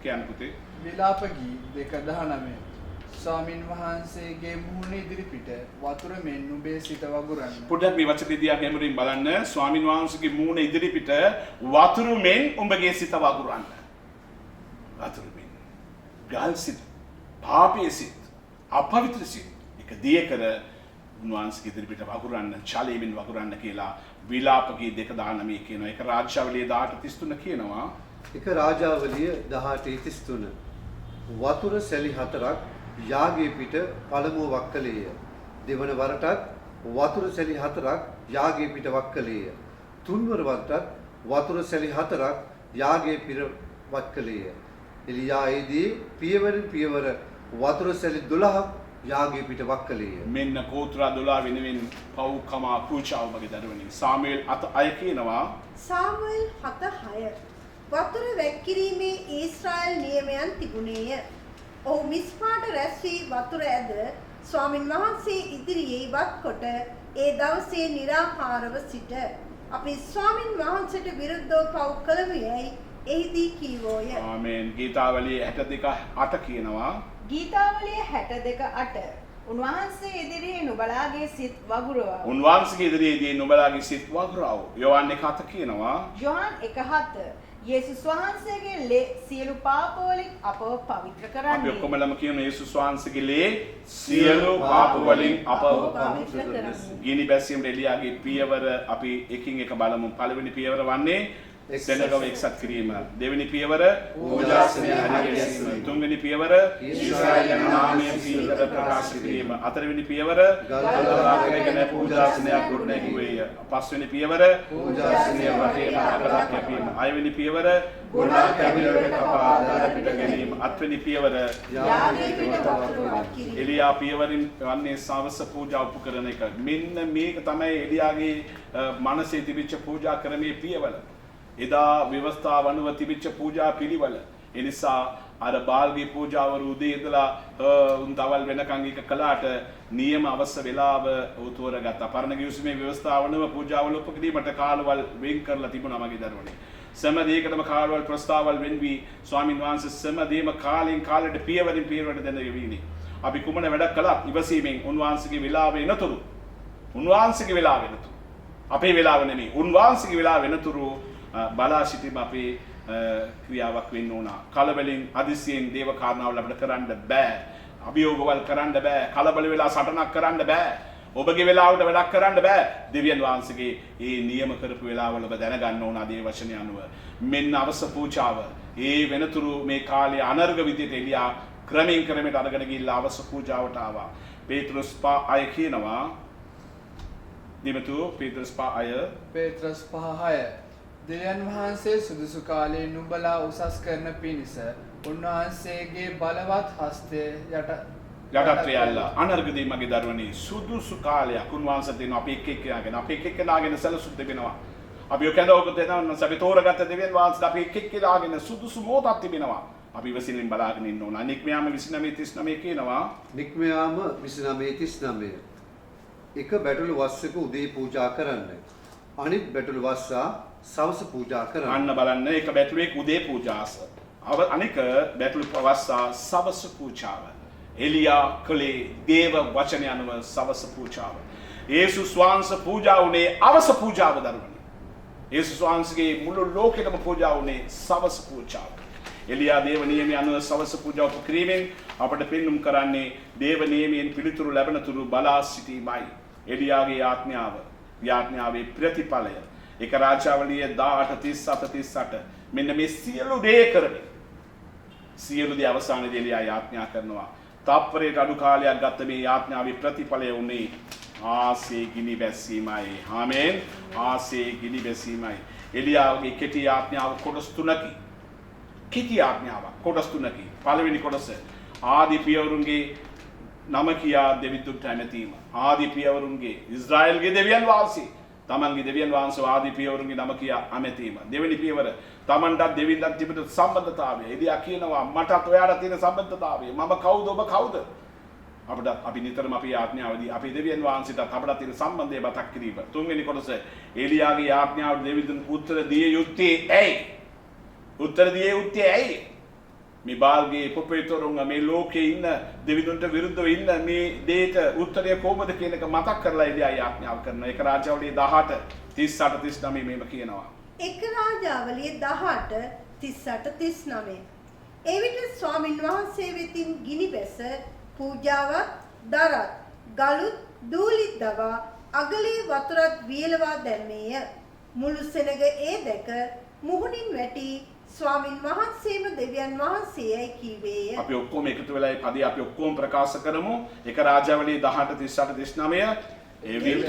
කියන්න පුතේ.
විලාප ගී 2:19 ස්වාමින් වහන්සේගේ මුහුණ ඉදිරිපිට වතුර මෙන් නුඹේ සිත වගුරන්න.
පොඩ්ඩක් මේ වචනේ දිහා හැමෝටම බලන්න. ස්වාමින් වහන්සේගේ මුහුණ ඉදිරිපිට වතුර මෙන් උඹගේ සිත වගුරන්න. වතුර මෙන්. ගල් සිත, පාපී සිත, අපවිත්‍ර සිත. එක දියකර උන්වහන්සේගේ ඉදිරිපිට වගුරන්න, ඡලයෙන් වගුරන්න කියලා විලාපකී 2:19 කියනවා. ඒක රාජ්‍යාවලිය 18:33 කියනවා.
එක රාජාවලිය 18:33 වතුර සැලි 4ක් යාගේ පිට පළමුව වක් කළේය. දෙවන වරටත් වතුර සැලි 4ක් යාගේ පිට වක් කළේය. තුන්වර වරටත් වතුර සැලි 4ක් යාගේ පිට වක් කළේය. එලියා ඒදී පියවරින් පියවර වතුර සැලි 12ක් යාගේ පිට වක් කළේය.
මෙන්න කෝත්‍රා 12 වෙනුවෙන් පව්කමා පූජාව මගේ දරුවනේ. සාමුවෙල් 7:6 කියනවා.
සාමුවෙල් 7:6 වතුර වැක්කිරීමේ ඊශ්‍රායෙල් නියමයන් තිබුණේය. ඔහු මිස්පාට රැස් වී වතුර ඇද ස්වාමින් වහන්සේ ඉදිරියේ ඉවත් කොට ඒ දවසේ निराකාරව සිට අපි ස්වාමින් වහන්සේට විරුද්ධව පව් කළමු යයි එහිදී කීවෝය.
ආමේන්. ගීතාවලිය 62:8 කියනවා.
ගීතාවලිය 62:8 උන්වහන්සේ ඉදිරියේ නුඹලාගේ සිත් වගුරවා.
උන්වහන්සේගේ ඉදිරියේදී නුඹලාගේ සිත් වගුරව. යෝහන් 1:7 කියනවා.
යෝහන් 1:7 යේසුස් වහන්සේගේ ලේ සියලු පාප වලින් අපව පවිත්‍ර කරන්නේ.
අපි ඔක්කොමලම කියමු යේසුස් වහන්සේගේ ලේ සියලු පාප වලින් අපව
පවිත්‍ර කරන්නේ.
ගිනි බැසීම එලියාගේ පියවර අපි එකින් එක බලමු. පළවෙනි පියවර වන්නේ සෙනගව එක්සත් කිරීම. දෙවෙනි පියවර පූජාසනය අධිගැසීම. තුන්වෙනි පියවර ඊශ්‍රායෙල් යන නාමය සීකර ප්‍රකාශ කිරීම. හතරවෙනි පියවර ගල්වා කරගෙන පූජාසනයක් ගොඩනැගුවේය. පස්වෙනි පියවර පූජාසනය වටේම අගලක් කැපීම. හයවෙනි පියවර ගුණා කැමිලවලට කපා දර පිට ගැනීම. අටවෙනි පියවර
යාගේ පිට වතුර වක් කිරීම.
එලියා පියවරින් වන්නේ සවස පූජා උපකරණ එක. මෙන්න මේක තමයි එලියාගේ මනසේ තිබිච්ච පූජා ක්‍රමයේ පියවර. එදා ව්‍යවස්ථාව අනුව තිබිච්ච පූජා පිළිවෙල ඒ නිසා අර බාල්ගේ පූජාව උදේ ඉඳලා උන් තවල් වෙනකන් එක කළාට නියම අවශ්‍ය වෙලාව ਉਹ තෝරගත්තා. පරණ ගිවිසුමේ ව්‍යවස්ථාවනම පූජාවල උපකීමට කාලවල් වෙන් කරලා තිබුණා මගේ දරුවනේ. සෑම දෙයකටම කාලවල් ප්‍රස්තාවල් වෙන් වී ස්වාමින් වහන්සේ සෑම දෙයක්ම කාලෙන් කාලයට පියවරින් පියවරට දෙන යෙවිනේ. අපි කුමන වැඩක් කළත් ඉවසීමෙන් උන්වහන්සේගේ වෙලාව වෙනතුරු උන්වහන්සේගේ වෙලාව වෙනතුරු අපේ වෙලාව නෙමෙයි උන්වහන්සේගේ වෙලාව වෙනතුරු බලා සිටීම අපේ ක්‍රියාවක් වෙන්න ඕන. කලබලෙන් අදිසියෙන් දේව කාරණාවල් අපිට කරන්න බෑ. අභියෝගවල් කරන්න බෑ. කලබල වෙලා සටනක් කරන්න බෑ. ඔබගේ වෙලාවට වැඩක් කරන්න බෑ. දෙවියන් වහන්සේගේ ඒ නියම කරපු වෙලාවල ඔබ දැනගන්න ඕන ආදී වචනය අනුව මෙන්න අවස පූජාව ඒ වෙනතුරු මේ කාලේ අනර්ග විදියට එළියා ක්‍රමෙන් ක්‍රමයට අරගෙන ගිහිල්ලා අවස පූජාවට ආවා. පේත්‍රස් පා අය කියනවා දිමතු පේත්‍රස් පා අය
පේත්‍රස් 5:6 දෙවියන් වහන්සේ සුදුසු කාලයේ නුඹලා උසස් කරන පිණිස උන්වහන්සේගේ බලවත් හස්තය
යටත් වෙයල්ලා අනර්ගදී මගේ දරුවනේ සුදුසු කාලයක් උන්වහන්සේ දෙන අපි එක් එක්කෙනාගෙන සැලසුම් තිබෙනවා. අපි ඔකෙන්ද ඔක දෙනවා අපි තෝරගත්ත දෙවියන් වහන්සේ අපි එක් එක්කෙනාගෙන සුදුසු මොහොතක් තිබෙනවා. අපි විසින් බලාගෙන ඉන්න ඕන. නික්මයාම 29:39 කියනවා.
නික්මයාම 29:39 එක බැටළු වස්සක උදේ පූජා කරන්න. අනිත් බැටළු වස්සා සවස පූජා කරන්න.
අන්න බලන්න එක බැටළුවෙක් උදේ පූජාස. අනික බැටළු වස්සා සවස පූජාව. එලියා කලේ දේව වචනය අනුව සවස පූජාව. යේසුස් වහන්සේ පූජා වුණේ අවස පූජාව දරුවනි. යේසුස් වහන්සේගේ මුළු ලෝකෙටම පූජා වුණේ සවස පූජාව. එලියා දේව නියමයේ අනුව සවස පූජාව කිරීමෙන් අපට පෙන්눔 කරන්නේ දේව නියමයෙන් පිළිතුරු ලැබෙන තුරු බලා සිටීමයි. එලියාගේ යාඥාවේ ප්‍රතිඵලය. ඒක රාජාවලිය 18:37 මෙන්න මේ සියලු දේ කරමින් සියලු දේ අවසානයේදී එලියා යාඥා කරනවා. තාප්පරයට අඩු කාලයක් ගත මේ යාඥාවේ ප්‍රතිඵලය උනේ ආසේ ගිනි බැසීමයි. ආමෙන්. ආසේ ගිනි බැසීමයි. එලියාගේ කෙටි යාඥාව කොටස් තුනකි. කෙටි යාඥාවක් කොටස් තුනකි. පළවෙනි කොටස ආදි පියවරුන්ගේ නම කියා දෙවිදුන්ට ඇමතීම. ආදි පියවරුන්ගේ ඉස්රායෙල්ගේ දෙවියන් වහන්සේ තමන්ගේ දෙවියන් වහන්සේ ආදි පියවරුන්ගේ නම කියා ඇමතීම. දෙවෙනි පියවර තමන්ටත් දෙවියන්ටත් තිබෙන සම්බන්ධතාවය. එලියා කියනවා මටත් ඔයාලට තියෙන සම්බන්ධතාවය. මම කවුද ඔබ කවුද? අපි නිතරම අපේ යාඥාවදී අපේ දෙවියන් වහන්සේට අපට තියෙන සම්බන්ධය මතක් කිරීම. තුන්වෙනි කොටස එලියාගේ යාඥාවට දෙවිදුන් උත්තර දිය යුත්තේ ඇයි? උත්තර දිය යුත්තේ ඇයි? මේ බාල්ගේ පොපේතරුන් මේ ලෝකේ ඉන්න දෙවිදුන්ට විරුද්ධව ඉන්න මේ දෙයට උත්තරය කොහොමද කියන එක මතක් කරලා එලියා යාඥාව කරනවා. ඒක රාජාවලිය 18:38-39 මේව කියනවා.
එක රාජාවලිය 18:38-39 එවිට ස්වාමින් වහන්සේ වෙතින් ගිනි බැස පූජාවත් දරත් ගලුත් දූලිත් දවා අගලේ වතුරත් වියලවා දැම්මේය. මුළු සෙනග ඒ දැක මුහුණින් වැටි ස්වාමින් වහන්සේම දෙවියන් වහන්සේයි කීවේය.
අපි ඔක්කොම එකතු වෙලා මේ පදේ අපි ඔක්කොම ප්‍රකාශ කරමු. එක රාජාවලිය 18:38-39 එවිට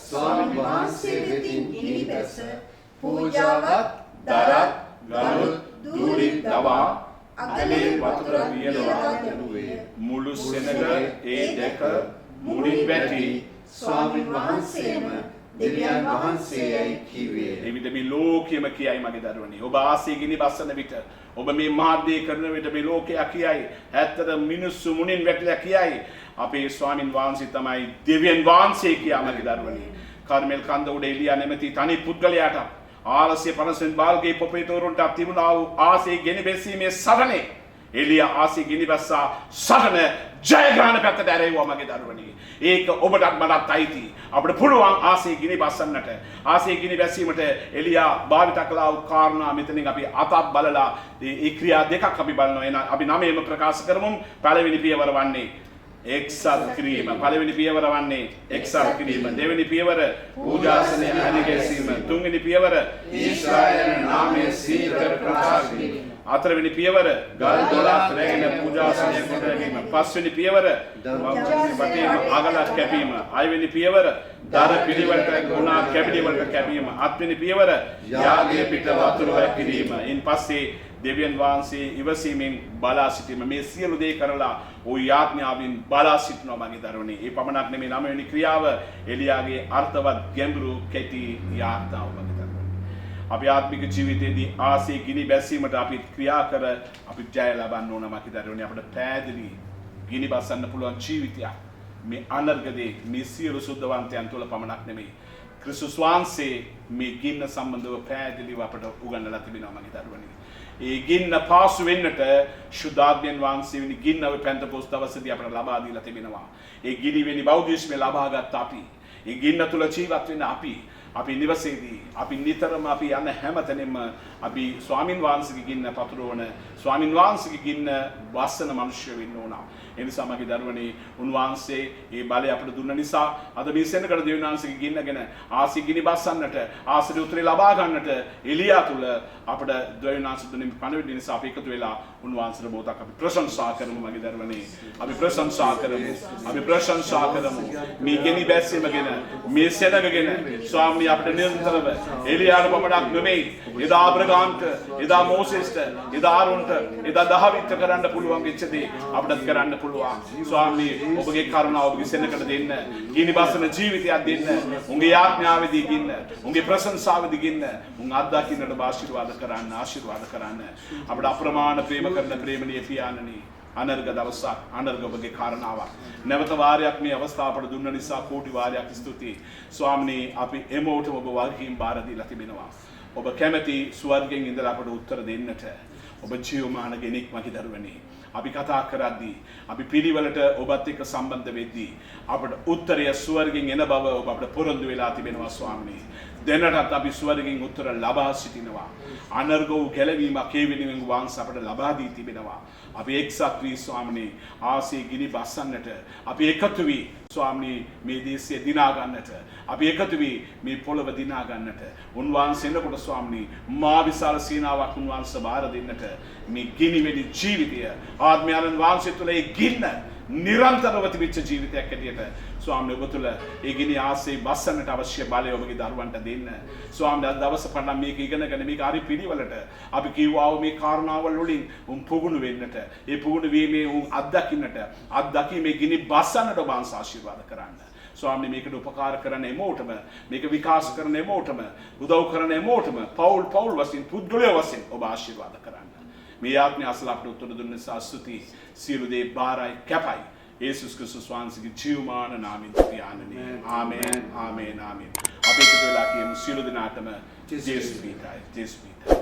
ස්වාමින් වහන්සේ වෙතින් ගිනි බැස පූජාවත් දරත් ගලුත් දූලිත් දවා අගලේ වතුර වියලවා දැමුවේ.
මුළු සෙනග ඒ දැක මුහුණින් වැටි
ස්වාමින් වහන්සේම දෙවියන් වහන්සේයි කීවේ.
එවිට මේ ලෝකෙම කියයි මගේ දරුවනේ. ඔබ ආසී ගිනි බස්සන විට ඔබ මේ මහත් කරන විට මේ ලෝකයා කියයි. ඇත්තට මිනිස්සු මුණින් වැටලා කියයි. අපේ ස්වාමින් වහන්සේ තමයි දෙවියන් වහන්සේ කියා මගේ දරුවනේ. කර්මෙල් කන්ද උඩ එලියා නැමැති තනි පුද්ගලයාට 450 බාල්ගේ පොපේතෝරුන්ට තිබුණා වූ ආසී ගිනි බැසීමේ සටනේ එලියා ආසී ගිනි බස්සා සටන ජයග්‍රහණ පැත්තට ඇරෙව්වා මගේ දරුවනේ. ඒක ඔබටත් මටත් අයිති. අපිට පුළුවන් ආසී ගිනි බස්සන්නට. ආසී ගිනි බැසීමට එලියා භාවිත කළා වූ කාරණා මෙතනින් අපි අතක් බලලා ඒ ක්‍රියා දෙකක් අපි බලනවා. එන අපි නමෙම ප්‍රකාශ කරමු. පළවෙනි පියවර වන්නේ එක්සත් කිරීම. පළවෙනි පියවර වන්නේ එක්සත් කිරීම. දෙවෙනි පියවර පූජාසනය අධිගැසීම. තුන්වෙනි පියවර ඊශ්‍රායල් නාමයේ සීකර ප්‍රකාශ කිරීම. හතරවෙනි පියවර ගල් 12 රැගෙන පූජාසනය කොට ගැනීම. පස්වෙනි පියවර වටේම අගලක් කැපීම. හයවෙනි පියවර දර පිළිවෙලට ගුණා කැපිලි වලට කැපීම. හත්වෙනි පියවර යාගයේ පිට වතුර වැක්කිරීම. ඉන් පස්සේ දෙවියන් වහන්සේ ඉවසීමෙන් බලා සිටීම. මේ සියලු දේ කරලා ওই යාඥාවෙන් බලා සිටිනවා මගේ දරුවනේ. ඒ පමණක් නෙමෙයි 9 වෙනි ක්‍රියාව එලියාගේ අර්ථවත් ගැඹුරු කෙටි යාඥාව මගේ දරුවනේ. අපේ ආත්මික ජීවිතයේදී ආසේ ගිනි බැසීමට අපි ක්‍රියා කර අපි ජය ලබන්න ඕන මම හිතන්නේ අපිට පැහැදිලි ගිනි බස්සන්න පුළුවන් ජීවිතයක් මේ අනර්ගදී මේ සියලු සුද්ධවන්තයන් තුළ පමණක් නෙමෙයි ක්‍රිස්තුස් වහන්සේ මේ ගින්න සම්බන්ධව පැහැදිලිව අපට උගන්වලා තිබෙනවා මම හිතන්නේ ඒ ගින්න පාසු වෙන්නට ශුද්ධාත්මයන් වහන්සේ වෙනි ගින්න ඔය පෙන්තකොස්ත දවසේදී අපට ලබා දීලා තිබෙනවා ඒ ගිනි වෙනි බෞද්ධිස්මේ ලබාගත් අපි ඒ ගින්න තුල ජීවත් වෙන අපි නිවසේදී අපි නිතරම අපි යන හැමතැනම අපි ස්වාමින් වහන්සේගේ ගින්න පතුරවන ස්වාමින් වහන්සේගේ ගින්න වස්සන මිනිස්සු වෙන්න ඕන. ඒ නිසා මගේ දරුවනේ උන්වහන්සේ මේ බලය අපට දුන්න නිසා අද මේ සෙනගට දෙවියන් වහන්සේගේ ගින්නගෙන ආසි ගිනි බස්සන්නට ආසිර උත්තරේ ලබා ගන්නට එලියා තුල අපට දෙවියන් වහන්සේ දුන්නේ පණවිඩ නිසා අපි එකතු වෙලා උන්වහන්සේට බොහෝතක් අපි ප්‍රශංසා කරමු මගේ දරුවනේ. අපි ප්‍රශංසා කරමු. අපි ප්‍රශංසා කරමු. මේ ගිනි බැස්සීමගෙන මේ සෙනගගෙන ස්වාමී අපිට නිරන්තරව එලියාට පමණක් නෙමෙයි එදා අබ්‍රහාම්ට එදා මෝසෙස්ට එදා ආරෝන්ට එදා දහවිත් කරන්න පුළුවන් වෙච්ච දේ අපිටත් කරන්න පුළුවන් ස්වාමී ඔබගේ කරුණාව ඔබගේ සෙනකට දෙන්න ගිනි බස්සන ජීවිතයක් දෙන්න උන්ගේ ආඥාවෙදී ගින්න උන්ගේ ප්‍රශංසාවෙදී ගින්න උන් අත්දකින්නට ආශිර්වාද කරන්න අපිට අප්‍රමාණ ප්‍රේම කරන ප්‍රේමණීය පියාණනි අනර්ග දවසක් අනර්ග ඔබගේ කාරණාවක් නැවත වාරයක් මේ අවස්ථාව අපට දුන්න නිසා කෝටි වාරයක් ස්තුතියි ස්වාමීනි අපි එමෝට ඔබ වගකීම් බාර දීලා තිබෙනවා ඔබ කැමැති ස්වර්ගයෙන් ඉඳලා අපට උත්තර දෙන්නට ඔබ ජීවමාන කෙනෙක් මගේ දරුවනේ අපි කතා කරද්දී අපි පිළිවෙලට ඔබත් එක්ක සම්බන්ධ වෙද්දී අපට උත්තරය ස්වර්ගයෙන් එන බව ඔබ අපට පොරොන්දු වෙලා තිබෙනවා ස්වාමීනි දැනටත් අපි ස්වර්ගයෙන් උත්තර ලබා සිටිනවා අනර්ග වූ ගැලවීමක් ඒ වෙනුවෙන් වහන්සේ අපට ලබා දී තිබෙනවා අපි එක්සත් වී ස්වාමීනි ආසේ ගිනි බස්සන්නට අපි එකතු වී ස්වාමීනි මේ දේශය දිනා ගන්නට අපි එකතු වී මේ පොළව දිනා ගන්නට උන්වහන්සේ එනකොට ස්වාමීනි මා විශාල සීනාවක් උන්වහන්සේ බාර දෙන්නට මේ ගිනි වෙනි ජීවිතය ආත්මයන් වහන්සේ තුළ ඒ ගින්න නිරන්තරව තිබිච්ච ජීවිතයක් ඇටියට ස්වාමීනි ඔබ තුළ ඒ ගිනි ආසේ බස්සන්නට අවශ්‍ය බලය ඔබගේ දරුවන්ට දෙන්න ස්වාමීනි අද දවස පටන් මේක ඉගෙනගෙන මේක හරි පිළිවෙලට අපි කිව්වා මේ කාරණාවල් වලින් උන් පුහුණු වෙන්නට ඒ පුහුණු වීමේ උන් අත්දැකීමේ ගිනි බස්සන්නට ඔබ ආශිර්වාද කරන්න ස්වාමීනි මේකට උපකාර කරන එමෝටම මේක විකාශ කරන එමෝටම උදව් කරන එමෝටම පෞල් වශයෙන් පුද්ගලයා වශයෙන් ඔබ ආශිර්වාද කරන්න මේ ආත්මය අසල අපට උත්තර දුන්න නිසා ස්තුති සියලු දේ බාරයි කැපයි යේසුස් ක්‍රිස්තුස් වහන්සේගේ ජීවමාන නාමයෙන් පියාණනි ආමේන් අපේ එකතු වෙලා කියමු සියලු දෙනාටම ජේසුස් පීඨයි